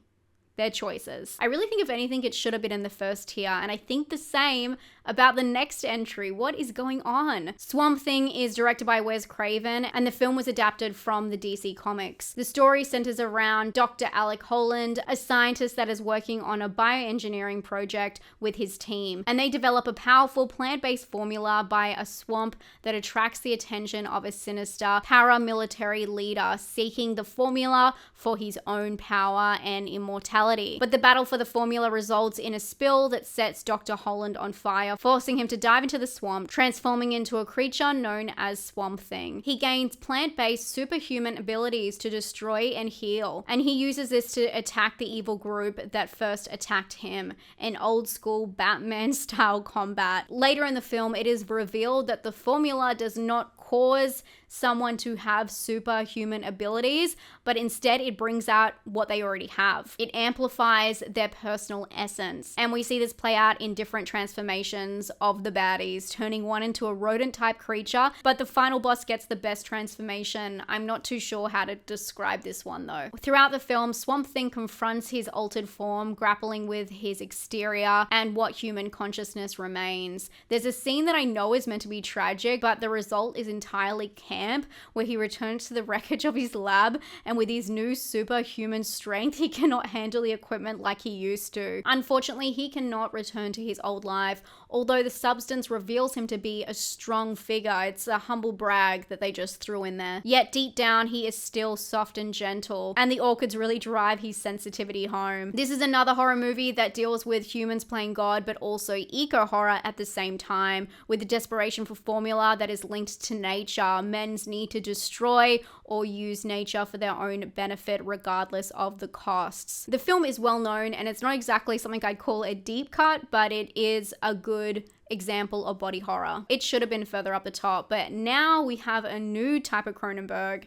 Their choices. I really think if anything it should have been in the first tier, and I think the same about the next entry. What is going on? Swamp Thing is directed by Wes Craven, and the film was adapted from the DC Comics. The story centers around Dr. Alec Holland, a scientist that is working on a bioengineering project with his team, and they develop a powerful plant-based formula by a swamp that attracts the attention of a sinister paramilitary leader seeking the formula for his own power and immortality. But the battle for the formula results in a spill that sets Dr. Holland on fire, forcing him to dive into the swamp, transforming into a creature known as Swamp Thing. He gains plant-based superhuman abilities to destroy and heal, and he uses this to attack the evil group that first attacked him, in old-school Batman-style combat. Later in the film, it is revealed that the formula does not cause someone to have superhuman abilities, but instead it brings out what they already have. It amplifies their personal essence. And we see this play out in different transformations of the baddies, turning one into a rodent-type creature, but the final boss gets the best transformation. I'm not too sure how to describe this one though. Throughout the film, Swamp Thing confronts his altered form, grappling with his exterior and what human consciousness remains. There's a scene that I know is meant to be tragic, but the result is entirely camp, where he returns to the wreckage of his lab, and with his new superhuman strength, he cannot handle the equipment like he used to. Unfortunately, he cannot return to his old life, although the substance reveals him to be a strong figure. It's a humble brag that they just threw in there. Yet deep down, he is still soft and gentle, and the orchids really drive his sensitivity home. This is another horror movie that deals with humans playing God, but also eco-horror at the same time, with the desperation for formula that is linked to nature, men's need to destroy or use nature for their own benefit regardless of the costs. The film is well known, and it's not exactly something I'd call a deep cut, but it is a good example of body horror. It should have been further up the top, but now we have a new type of Cronenberg.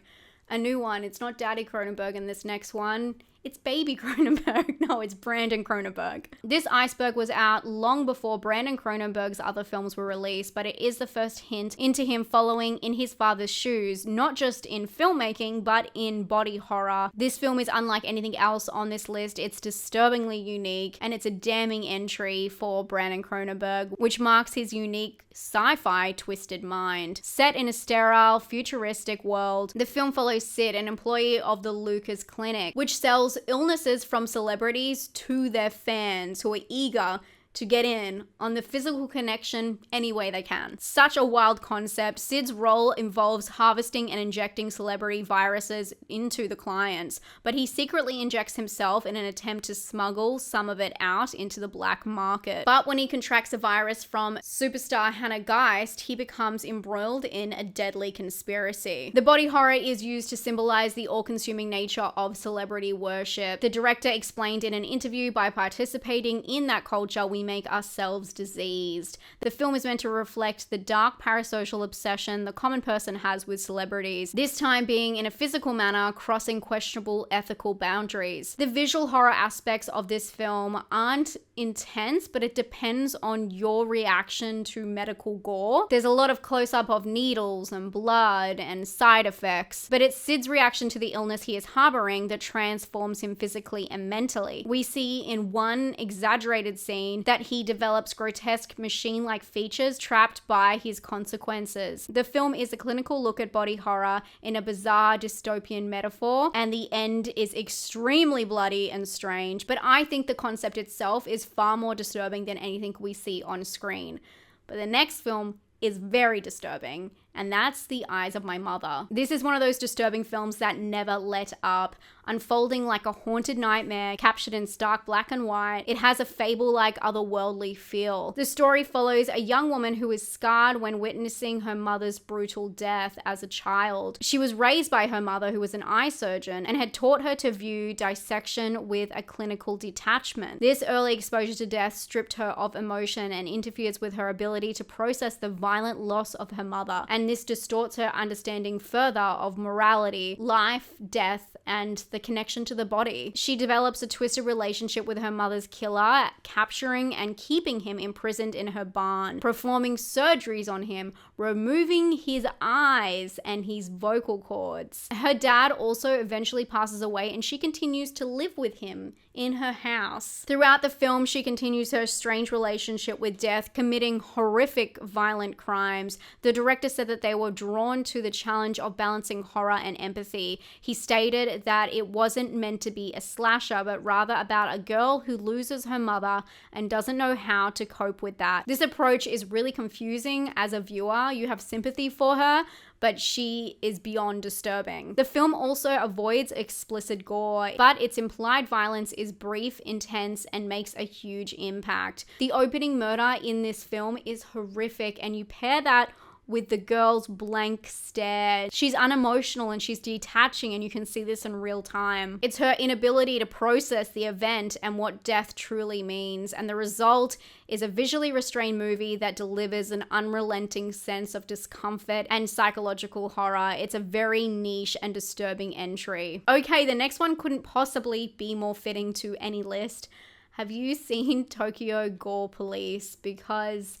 A new one. It's not Daddy Cronenberg in this next one. It's baby Cronenberg. No, it's Brandon Cronenberg. This Iceberg was out long before Brandon Cronenberg's other films were released, but it is the first hint into him following in his father's shoes, not just in filmmaking, but in body horror. This film is unlike anything else on this list. It's disturbingly unique, and it's a damning entry for Brandon Cronenberg, which marks his unique sci-fi twisted mind. Set in a sterile, futuristic world, the film follows Sid, an employee of the Lucas Clinic, which sells illnesses from celebrities to their fans who are eager to get in on the physical connection any way they can. Such a wild concept. Sid's role involves harvesting and injecting celebrity viruses into the clients, but he secretly injects himself in an attempt to smuggle some of it out into the black market. But when he contracts a virus from superstar Hannah Geist, he becomes embroiled in a deadly conspiracy. The body horror is used to symbolize the all-consuming nature of celebrity worship. The director explained in an interview, by participating in that culture, we make ourselves diseased. The film is meant to reflect the dark parasocial obsession the common person has with celebrities, this time being in a physical manner, crossing questionable ethical boundaries. The visual horror aspects of this film aren't intense, but it depends on your reaction to medical gore. There's a lot of close-up of needles and blood and side effects, but it's Sid's reaction to the illness he is harboring that transforms him physically and mentally. We see in one exaggerated scene that he develops grotesque machine-like features trapped by his consequences. The film is a clinical look at body horror in a bizarre dystopian metaphor, and the end is extremely bloody and strange, but I think the concept itself is far more disturbing than anything we see on screen. But the next film is very disturbing, and that's The Eyes of My Mother. This is one of those disturbing films that never let up, unfolding like a haunted nightmare captured in stark black and white. It has a fable-like otherworldly feel. The story follows a young woman who is scarred when witnessing her mother's brutal death as a child. She was raised by her mother, who was an eye surgeon, and had taught her to view dissection with a clinical detachment. This early exposure to death stripped her of emotion and interferes with her ability to process the violent loss of her mother, and this distorts her understanding further of morality, life, death, and the connection to the body. She develops a twisted relationship with her mother's killer, capturing and keeping him imprisoned in her barn, performing surgeries on him, removing his eyes and his vocal cords. Her dad also eventually passes away, and she continues to live with him in her house. Throughout the film, she continues her strange relationship with death, committing horrific violent crimes. The director said that they were drawn to the challenge of balancing horror and empathy. He stated that it wasn't meant to be a slasher, but rather about a girl who loses her mother and doesn't know how to cope with that. This approach is really confusing as a viewer. You have sympathy for her, but she is beyond disturbing. The film also avoids explicit gore, but its implied violence is brief, intense, and makes a huge impact. The opening murder in this film is horrific, and you pair that with the girl's blank stare. She's unemotional and she's detaching, and you can see this in real time. It's her inability to process the event and what death truly means, and the result is a visually restrained movie that delivers an unrelenting sense of discomfort and psychological horror. It's a very niche and disturbing entry. Okay, the next one couldn't possibly be more fitting to any list. Have you seen Tokyo Gore Police? Because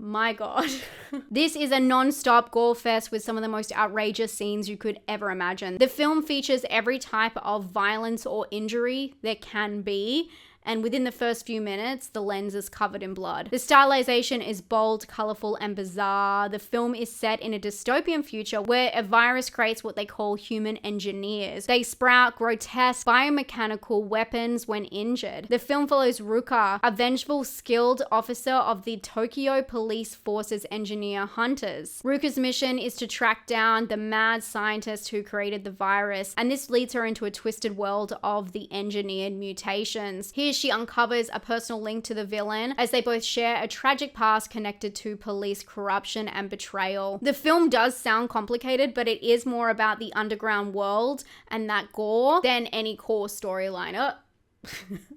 my God. This is a non-stop gore fest with some of the most outrageous scenes you could ever imagine. The film features every type of violence or injury there can be, and within the first few minutes, the lens is covered in blood. The stylization is bold, colorful, and bizarre. The film is set in a dystopian future where a virus creates what they call human engineers. They sprout grotesque biomechanical weapons when injured. The film follows Ruka, a vengeful, skilled officer of the Tokyo Police Force's engineer hunters. Ruka's mission is to track down the mad scientist who created the virus, and this leads her into a twisted world of the engineered mutations. Here she uncovers a personal link to the villain, as they both share a tragic past connected to police corruption and betrayal. The film does sound complicated, but it is more about the underground world and that gore than any core storyline.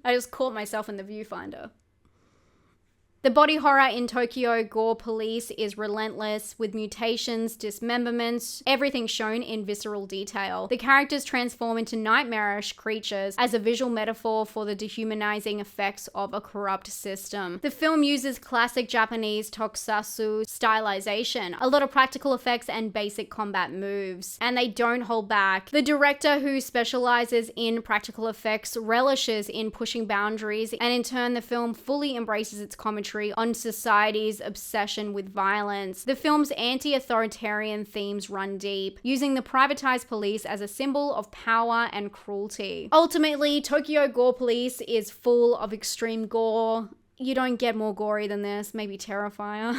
I just caught myself in the viewfinder. The body horror in Tokyo Gore Police is relentless, with mutations, dismemberments, everything shown in visceral detail. The characters transform into nightmarish creatures as a visual metaphor for the dehumanizing effects of a corrupt system. The film uses classic Japanese tokusatsu stylization, a lot of practical effects and basic combat moves, and they don't hold back. The director, who specializes in practical effects, relishes in pushing boundaries, and in turn the film fully embraces its commentary on society's obsession with violence. The film's anti-authoritarian themes run deep, using the privatized police as a symbol of power and cruelty. Ultimately, Tokyo Gore Police is full of extreme gore. You don't get more gory than this, maybe Terrifier.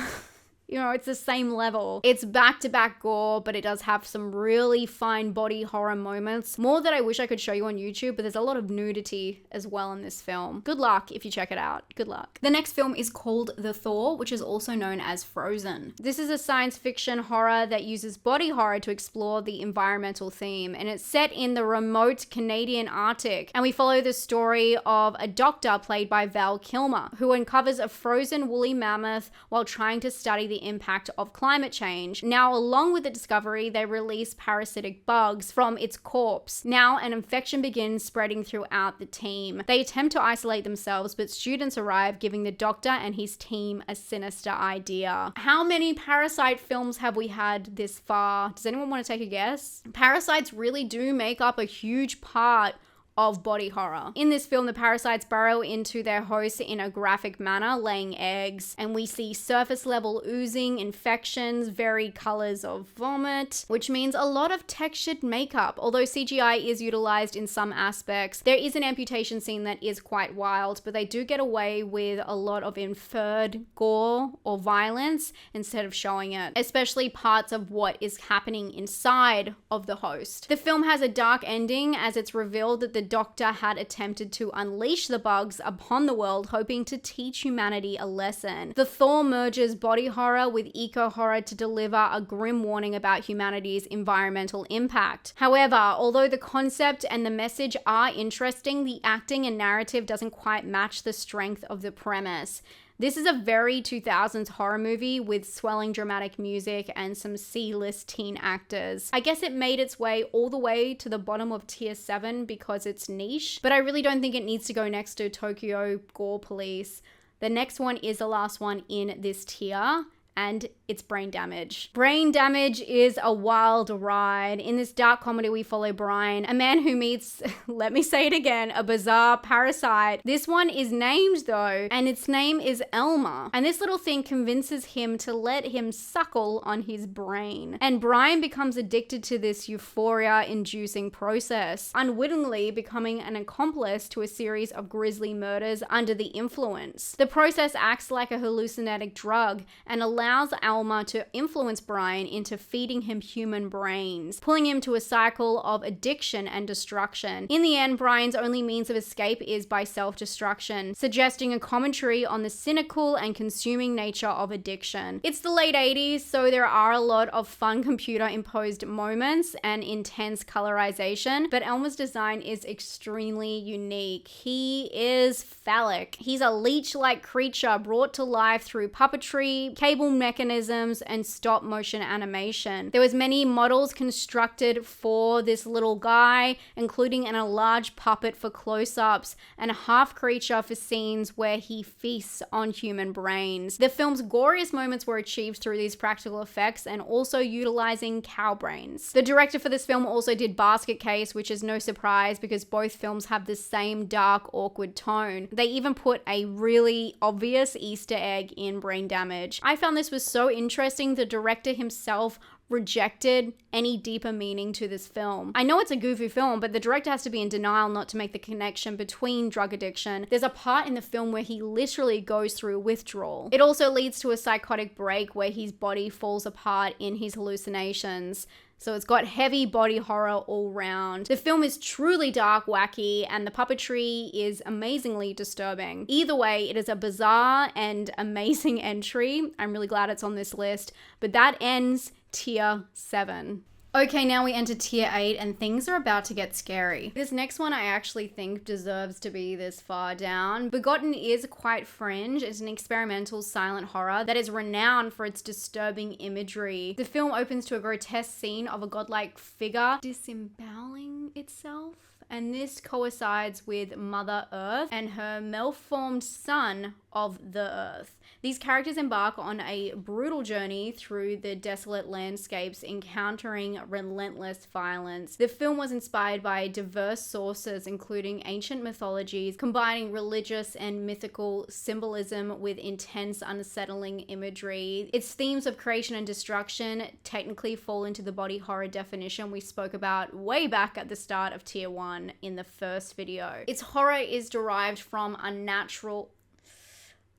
You know, it's the same level. It's back-to-back gore, but it does have some really fine body horror moments. More that I wish I could show you on YouTube, but there's a lot of nudity as well in this film. Good luck if you check it out. Good luck. The next film is called The Thaw, which is also known as Frozen. This is a science fiction horror that uses body horror to explore the environmental theme, and it's set in the remote Canadian Arctic. And we follow the story of a doctor played by Val Kilmer, who uncovers a frozen woolly mammoth while trying to study the impact of climate change. Now, along with the discovery, they release parasitic bugs from its corpse. Now, an infection begins spreading throughout the team. They attempt to isolate themselves, but students arrive, giving the doctor and his team a sinister idea. How many Parasite films have we had this far? Does anyone want to take a guess? Parasites really do make up a huge part of body horror. In this film, the parasites burrow into their hosts in a graphic manner, laying eggs, and we see surface level oozing, infections, varied colors of vomit, which means a lot of textured makeup. Although CGI is utilized in some aspects, there is an amputation scene that is quite wild, but they do get away with a lot of inferred gore or violence instead of showing it, especially parts of what is happening inside of the host. The film has a dark ending as it's revealed that the doctor had attempted to unleash the bugs upon the world, hoping to teach humanity a lesson. The Thaw merges body horror with eco horror to deliver a grim warning about humanity's environmental impact. However, although the concept and the message are interesting, the acting and narrative doesn't quite match the strength of the premise. This is a very 2000s horror movie with swelling dramatic music and some C-list teen actors. I guess it made its way all the way to the bottom of tier 7 because it's niche, but I really don't think it needs to go next to Tokyo Gore Police. The next one is the last one in this tier, and it's Brain Damage. Brain Damage is a wild ride. In this dark comedy, we follow Brian, a man who meets, let me say it again, a bizarre parasite. This one is named though, and its name is Elmer. And this little thing convinces him to let him suckle on his brain. And Brian becomes addicted to this euphoria-inducing process, unwittingly becoming an accomplice to a series of grisly murders under the influence. The process acts like a hallucinogenic drug and allows Elmer to influence Brian into feeding him human brains, pulling him to a cycle of addiction and destruction. In the end, Brian's only means of escape is by self-destruction, suggesting a commentary on the cynical and consuming nature of addiction. It's the late 80s, so there are a lot of fun computer-imposed moments and intense colorization, but Elmer's design is extremely unique. He is phallic. He's a leech-like creature brought to life through puppetry, cable mechanisms, and stop motion animation. There was many models constructed for this little guy, including a large puppet for close-ups and a half creature for scenes where he feasts on human brains. The film's goriest moments were achieved through these practical effects and also utilizing cow brains. The director for this film also did Basket Case, which is no surprise because both films have the same dark, awkward tone. They even put a really obvious Easter egg in Brain Damage. I found this was so interesting. The director himself rejected any deeper meaning to this film. I know it's a goofy film, but the director has to be in denial not to make the connection between drug addiction. There's a part in the film where he literally goes through withdrawal. It also leads to a psychotic break where his body falls apart in his hallucinations. So it's got heavy body horror all round. The film is truly dark, wacky, and the puppetry is amazingly disturbing. Either way, it is a bizarre and amazing entry. I'm really glad it's on this list, but that ends tier 7. Okay, now we enter tier 8 and things are about to get scary. This next one I actually think deserves to be this far down. Begotten is quite fringe. It's an experimental silent horror that is renowned for its disturbing imagery. The film opens to a grotesque scene of a godlike figure disemboweling itself. And this coincides with Mother Earth and her malformed son of the Earth. These characters embark on a brutal journey through the desolate landscapes, encountering relentless violence. The film was inspired by diverse sources, including ancient mythologies, combining religious and mythical symbolism with intense, unsettling imagery. Its themes of creation and destruction technically fall into the body horror definition we spoke about way back at the start of tier 1 in the first video. Its horror is derived from unnatural...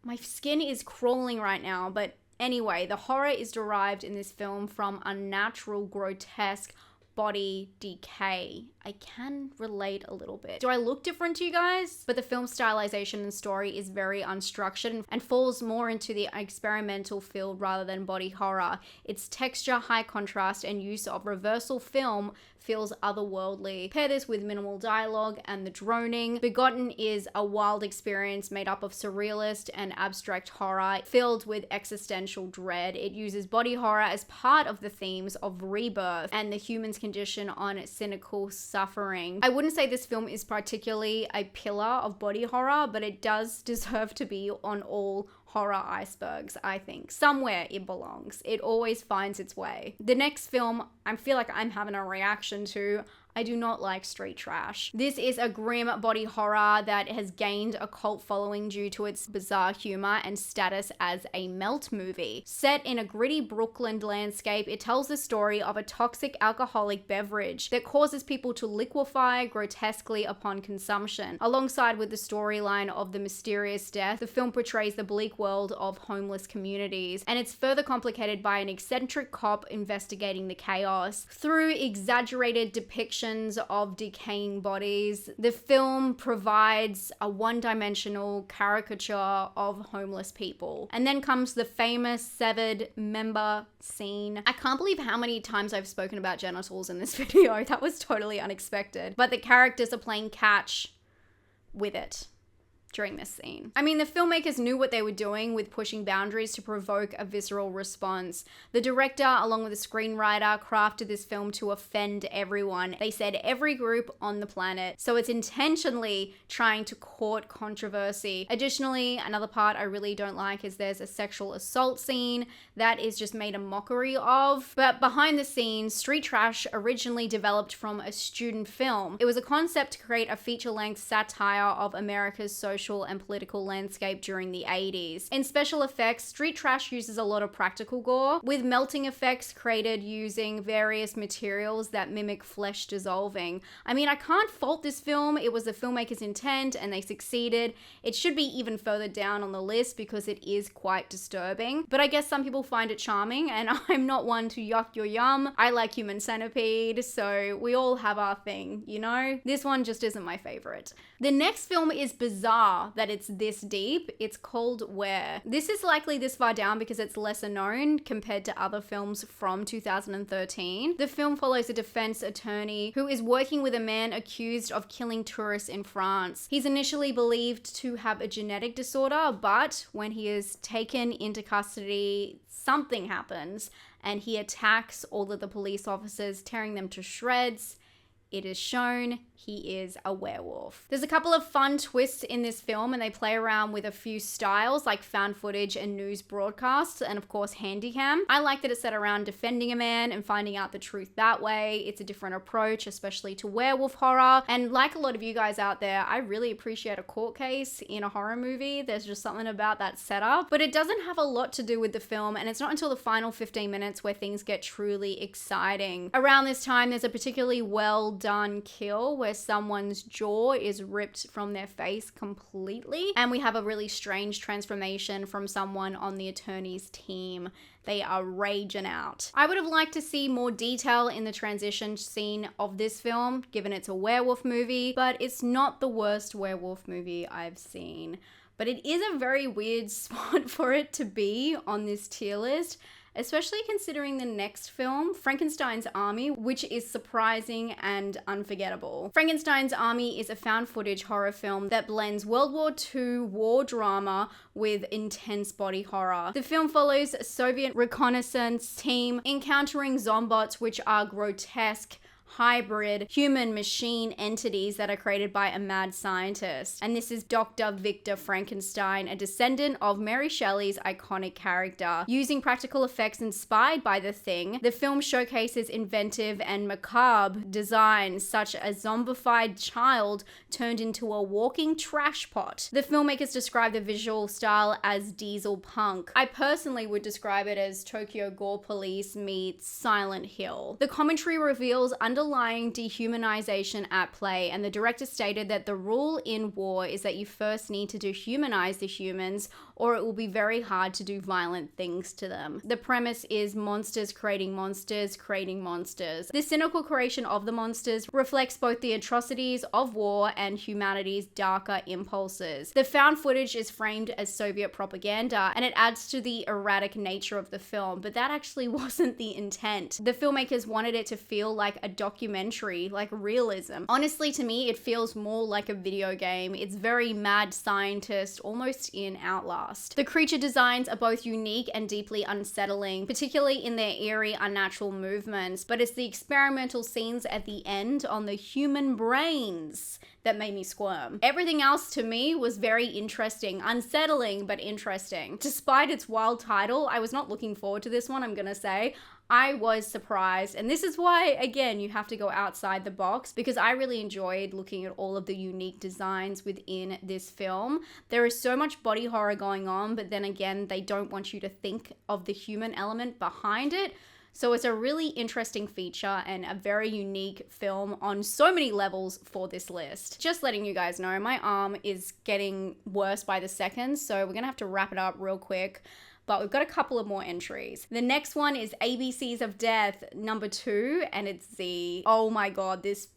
My skin is crawling right now, but anyway, the horror is derived in this film from unnatural, grotesque body decay. I can relate a little bit. Do I look different to you guys? But the film's stylization and story is very unstructured and falls more into the experimental field rather than body horror. Its texture, high contrast, and use of reversal film feels otherworldly. Pair this with minimal dialogue and the droning. Begotten is a wild experience made up of surrealist and abstract horror filled with existential dread. It uses body horror as part of the themes of rebirth and the human's condition on cynical suffering. I wouldn't say this film is particularly a pillar of body horror, but it does deserve to be on all horror icebergs, I think. Somewhere it belongs. It always finds its way. The next film I feel like I'm having a reaction to, I do not like street trash. This is a grim body horror that has gained a cult following due to its bizarre humor and status as a melt movie. Set in a gritty Brooklyn landscape, it tells the story of a toxic alcoholic beverage that causes people to liquefy grotesquely upon consumption. Alongside with the storyline of the mysterious death, the film portrays the bleak world of homeless communities, and it's further complicated by an eccentric cop investigating the chaos. Through exaggerated depictions of decaying bodies, the film provides a one-dimensional caricature of homeless people. And then comes the famous severed member scene. I can't believe how many times I've spoken about genitals in this video. That was totally unexpected. But the characters are playing catch with it during this scene. I mean, the filmmakers knew what they were doing with pushing boundaries to provoke a visceral response. The director, along with the screenwriter, crafted this film to offend everyone. They said every group on the planet, so it's intentionally trying to court controversy. Additionally, another part I really don't like is there's a sexual assault scene that is just made a mockery of. But behind the scenes, Street Trash originally developed from a student film. It was a concept to create a feature-length satire of America's social and political landscape during the 80s. In special effects, Street Trash uses a lot of practical gore, with melting effects created using various materials that mimic flesh dissolving. I mean, I can't fault this film. It was the filmmaker's intent and they succeeded. It should be even further down on the list because it is quite disturbing. But I guess some people find it charming, and I'm not one to yuck your yum. I like Human Centipede, so we all have our thing, you know? This one just isn't my favorite. The next film is bizarre that it's this deep. It's called Where. This is likely this far down because it's lesser known compared to other films from 2013. The film follows a defense attorney who is working with a man accused of killing tourists in France. He's initially believed to have a genetic disorder, but when he is taken into custody, something happens and he attacks all of the police officers, tearing them to shreds. It is shown he is a werewolf. There's a couple of fun twists in this film, and they play around with a few styles like found footage and news broadcasts, and of course handycam. I like that it's set around defending a man and finding out the truth that way. It's a different approach, especially to werewolf horror. And like a lot of you guys out there, I really appreciate a court case in a horror movie. There's just something about that setup, but it doesn't have a lot to do with the film, and it's not until the final 15 minutes where things get truly exciting. Around this time, there's a particularly well done kill where someone's jaw is ripped from their face completely, and we have a really strange transformation from someone on the attorney's team. They are raging out. I would have liked to see more detail in the transition scene of this film, given it's a werewolf movie, but it's not the worst werewolf movie I've seen. But it is a very weird spot for it to be on this tier list, especially considering the next film, Frankenstein's Army, which is surprising and unforgettable. Frankenstein's Army is a found footage horror film that blends World War II war drama with intense body horror. The film follows a Soviet reconnaissance team encountering zombots, which are grotesque, hybrid human-machine entities that are created by a mad scientist. And this is Dr. Victor Frankenstein, a descendant of Mary Shelley's iconic character. Using practical effects inspired by The Thing, the film showcases inventive and macabre designs such as a zombified child turned into a walking trash pot. The filmmakers describe the visual style as diesel punk. I personally would describe it as Tokyo Gore Police meets Silent Hill. The commentary reveals underlying dehumanization at play, and the director stated that the rule in war is that you first need to dehumanize the humans, or it will be very hard to do violent things to them. The premise is monsters creating monsters creating monsters. The cynical creation of the monsters reflects both the atrocities of war and humanity's darker impulses. The found footage is framed as Soviet propaganda, and it adds to the erratic nature of the film, but that actually wasn't the intent. The filmmakers wanted it to feel like a documentary, like realism. Honestly, to me, it feels more like a video game. It's very mad scientist, almost in Outlast. The creature designs are both unique and deeply unsettling, particularly in their eerie, unnatural movements, but it's the experimental scenes at the end on the human brains that made me squirm. Everything else to me was very interesting, unsettling, but interesting. Despite its wild title, I was not looking forward to this one, I'm gonna say. I was surprised, and this is why, again, you have to go outside the box, because I really enjoyed looking at all of the unique designs within this film. There is so much body horror going on, but then again, they don't want you to think of the human element behind it. So it's a really interesting feature and a very unique film on so many levels for this list. Just letting you guys know, my arm is getting worse by the second, so we're gonna have to wrap it up real quick. But we've got a couple of more entries. The next one is ABCs of Death, number 2, and it's Z. Oh my god, this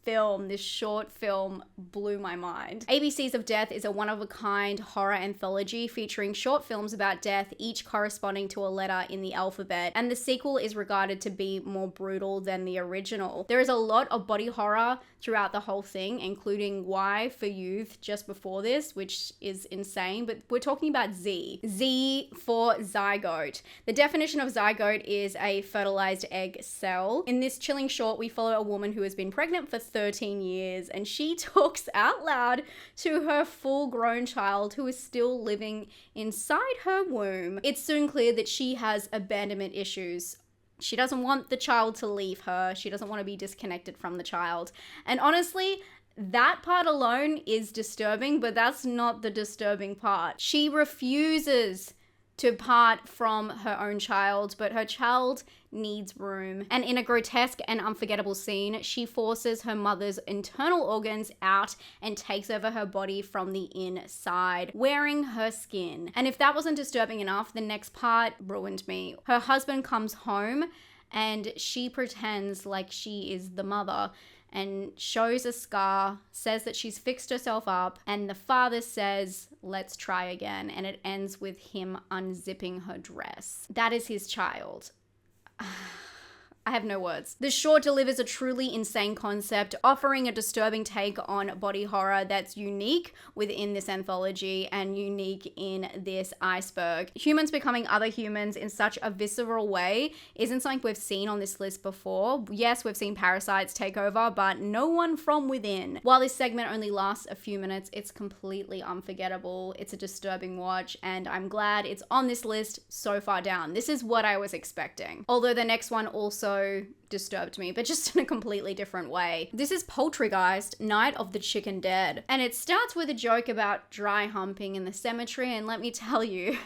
short film blew my mind. ABCs of Death is a one-of-a-kind horror anthology featuring short films about death, each corresponding to a letter in the alphabet, and the sequel is regarded to be more brutal than the original. There is a lot of body horror throughout the whole thing, including Y for Youth just before this, which is insane, but we're talking about Z. Z for Zygote. The definition of zygote is a fertilized egg cell. In this chilling short, we follow a woman who has been pregnant for 13 years, and she talks out loud to her full-grown child who is still living inside her womb. It's soon clear that she has abandonment issues. She doesn't want the child to leave her. She doesn't want to be disconnected from the child. And honestly, that part alone is disturbing, but that's not the disturbing part. She refuses to part from her own child, but her child needs room. And in a grotesque and unforgettable scene, she forces her mother's internal organs out and takes over her body from the inside, wearing her skin. And if that wasn't disturbing enough, the next part ruined me. Her husband comes home and she pretends like she is the mother and shows a scar, says that she's fixed herself up, and the father says, let's try again, and it ends with him unzipping her dress. That is his child. I have no words. The short delivers a truly insane concept, offering a disturbing take on body horror that's unique within this anthology and unique in this Iceberg. Humans becoming other humans in such a visceral way isn't something we've seen on this list before. Yes, we've seen parasites take over, but no one from within. While this segment only lasts a few minutes, it's completely unforgettable. It's a disturbing watch, and I'm glad it's on this list so far down. This is what I was expecting. Although the next one also disturbed me, but just in a completely different way. This is Poultrygeist, Night of the Chicken Dead. And it starts with a joke about dry humping in the cemetery, and let me tell you,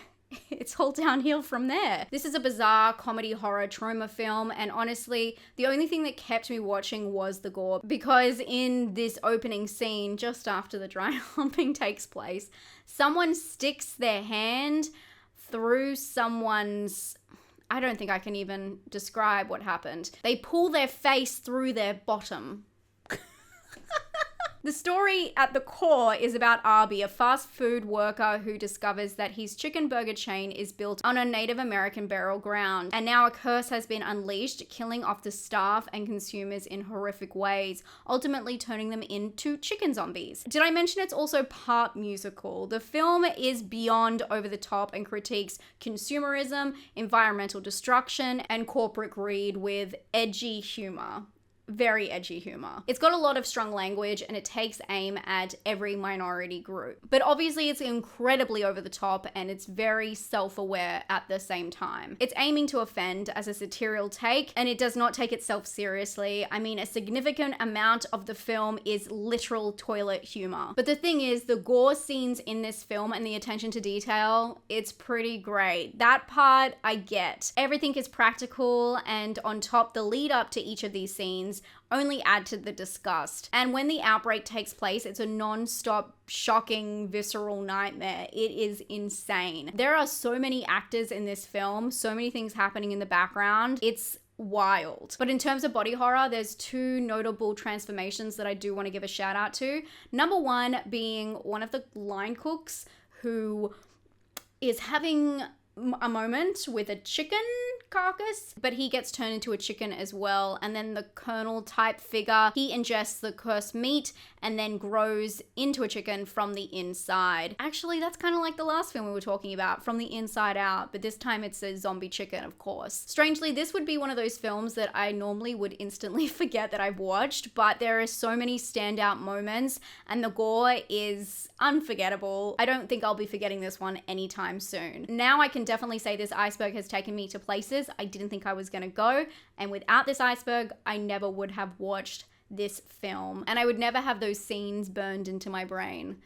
it's all downhill from there. This is a bizarre comedy horror trauma film, and honestly, the only thing that kept me watching was the gore, because in this opening scene, just after the dry humping takes place, someone sticks their hand through someone's... I don't think I can even describe what happened. They pull their face through their bottom. The story at the core is About Arby, a fast food worker who discovers that his chicken burger chain is built on a Native American burial ground, and now a curse has been unleashed, killing off the staff and consumers in horrific ways, ultimately turning them into chicken zombies. Did I mention it's also part musical? The film is beyond over the top and critiques consumerism, environmental destruction, and corporate greed with edgy humor. Very edgy humor. It's got a lot of strong language and it takes aim at every minority group. But obviously it's incredibly over the top and it's very self-aware at the same time. It's aiming to offend as a satirical take, and it does not take itself seriously. I mean, a significant amount of the film is literal toilet humor. But the thing is, the gore scenes in this film and the attention to detail, it's pretty great. That part I get. Everything is practical, and on top, the lead up to each of these scenes only add to the disgust. And when the outbreak takes place, it's a non-stop, shocking, visceral nightmare. It is insane. There are so many actors in this film, so many things happening in the background. It's wild. But in terms of body horror, there's two notable transformations that I do want to give a shout out to. Number one being one of the line cooks who is having a moment with a chicken carcass, but he gets turned into a chicken as well. And then the colonel type figure, he ingests the cursed meat and then grows into a chicken from the inside. Actually, that's kind of like the last film we were talking about, From the Inside Out, but this time it's a zombie chicken, of course. Strangely, this would be one of those films that I normally would instantly forget that I've watched, but there are so many standout moments and the gore is unforgettable. I don't think I'll be forgetting this one anytime soon. Now I can can definitely say this iceberg has taken me to places I didn't think I was gonna go, and without this iceberg, I never would have watched this film, and I would never have those scenes burned into my brain.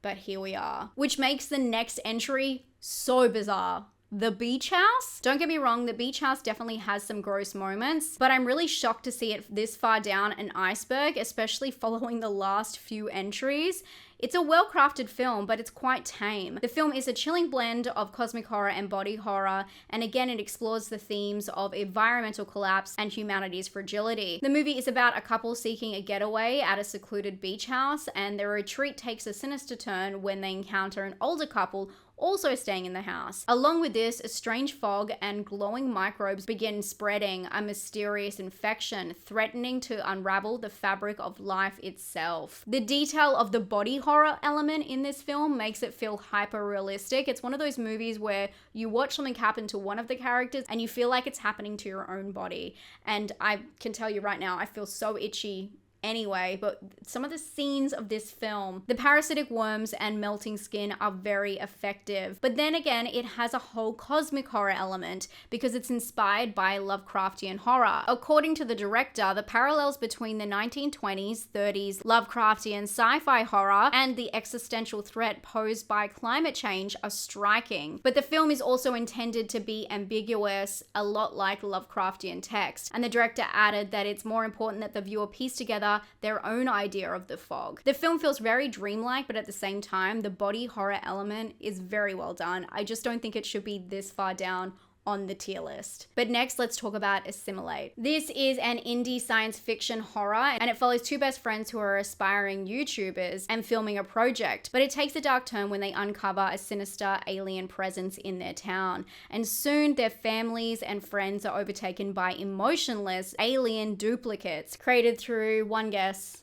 But here we are. Which makes the next entry so bizarre. The beach house? Don't get me wrong, the beach house definitely has some gross moments, but I'm really shocked to see it this far down an iceberg, especially following the last few entries. It's a well-crafted film, but it's quite tame. The film is a chilling blend of cosmic horror and body horror, and again, it explores the themes of environmental collapse and humanity's fragility. The movie is about a couple seeking a getaway at a secluded beach house, and their retreat takes a sinister turn when they encounter an older couple also staying in the house. Along with this, a strange fog and glowing microbes begin spreading, a mysterious infection threatening to unravel the fabric of life itself. The detail of the body horror element in this film makes it feel hyper realistic. It's one of those movies where you watch something happen to one of the characters and you feel like it's happening to your own body. And I can tell you right now, I feel so itchy anyway, but some of the scenes of this film, the parasitic worms and melting skin are very effective. But then again, it has a whole cosmic horror element because it's inspired by Lovecraftian horror. According to the director, the parallels between the 1920s, 30s Lovecraftian sci-fi horror and the existential threat posed by climate change are striking. But the film is also intended to be ambiguous, a lot like Lovecraftian text. And the director added that it's more important that the viewer piece together their own idea of the fog. The film feels very dreamlike, but at the same time, the body horror element is very well done. I just don't think it should be this far down on the tier list. But next, let's talk about Assimilate. This is an indie science fiction horror, and it follows two best friends who are aspiring YouTubers and filming a project. But it takes a dark turn when they uncover a sinister alien presence in their town. And soon, their families and friends are overtaken by emotionless alien duplicates created through, one guess,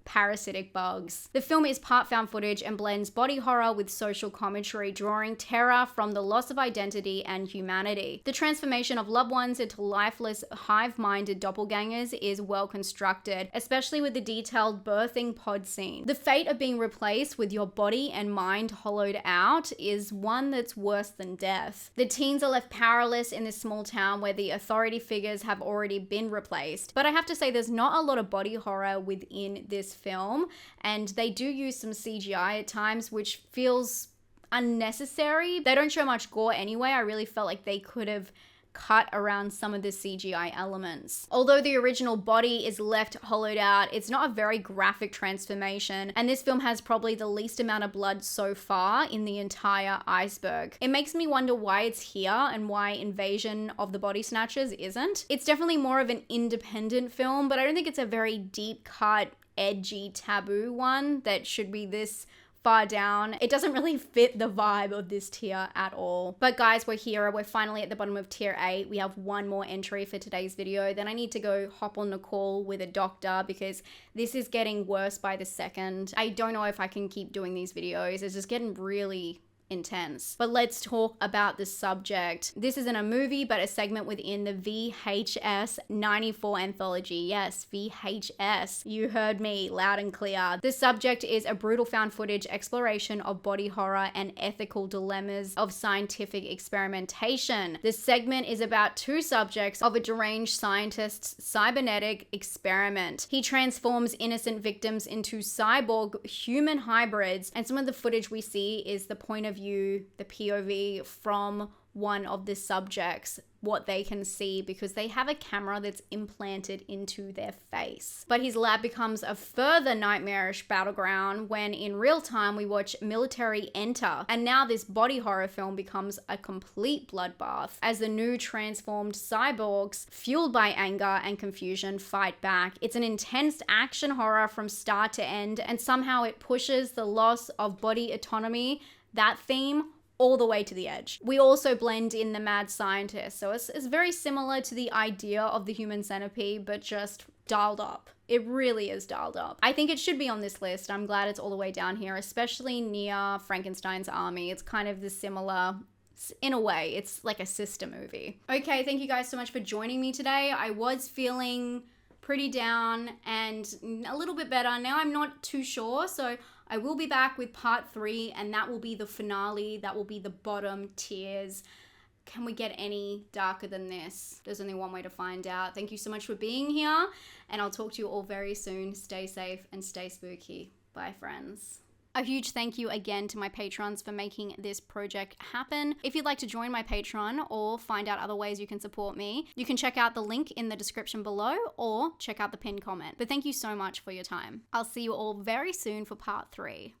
parasitic bugs. The film is part found footage and blends body horror with social commentary, drawing terror from the loss of identity and humanity. The transformation of loved ones into lifeless, hive-minded doppelgangers is well constructed, especially with the detailed birthing pod scene. The fate of being replaced with your body and mind hollowed out is one that's worse than death. The teens are left powerless in this small town where the authority figures have already been replaced. But I have to say, there's not a lot of body horror within this film, and they do use some CGI at times, which feels unnecessary. They don't show much gore anyway. I really felt like they could have cut around some of the CGI elements. Although the original body is left hollowed out, it's not a very graphic transformation, and this film has probably the least amount of blood so far in the entire Iceberg. It makes me wonder why it's here and why Invasion of the Body Snatchers isn't. It's definitely more of an independent film, but I don't think it's a very deep cut, edgy, taboo one that should be this far down. It doesn't really fit the vibe of this tier at all. But guys, we're here. We're finally at the bottom of tier 8. We have one more entry for today's video. Then I need to go hop on the call with a doctor because this is getting worse by the second. I don't know if I can keep doing these videos. It's just getting really intense. But let's talk about the subject. This isn't a movie, but a segment within the VHS 94 anthology. Yes, VHS. You heard me loud and clear. The subject is a brutal found footage exploration of body horror and ethical dilemmas of scientific experimentation. This segment is about two subjects of a deranged scientist's cybernetic experiment. He transforms innocent victims into cyborg human hybrids, and some of the footage we see is the point of view, the POV from one of the subjects, what they can see, because they have a camera that's implanted into their face. But his lab becomes a further nightmarish battleground when in real time we watch military enter, and now this body horror film becomes a complete bloodbath as the new transformed cyborgs, fueled by anger and confusion, fight back. It's an intense action horror from start to end, and somehow it pushes the loss of body autonomy, that theme, all the way to the edge. We also blend in the mad scientist, so it's very similar to the idea of the human centipede, but just dialed up. It really is dialed up. I think it should be on this list. I'm glad it's all the way down here, especially near Frankenstein's army. It's kind of the similar, in a way, it's like a sister movie. Okay, thank you guys so much for joining me today. I was feeling pretty down and a little bit better. Now I'm not too sure, so I will be back with part 3, and that will be the finale. That will be the bottom tiers. Can we get any darker than this? There's only one way to find out. Thank you so much for being here, and I'll talk to you all very soon. Stay safe and stay spooky. Bye, friends. A huge thank you again to my patrons for making this project happen. If you'd like to join my Patreon or find out other ways you can support me, you can check out the link in the description below or check out the pinned comment. But thank you so much for your time. I'll see you all very soon for part 3.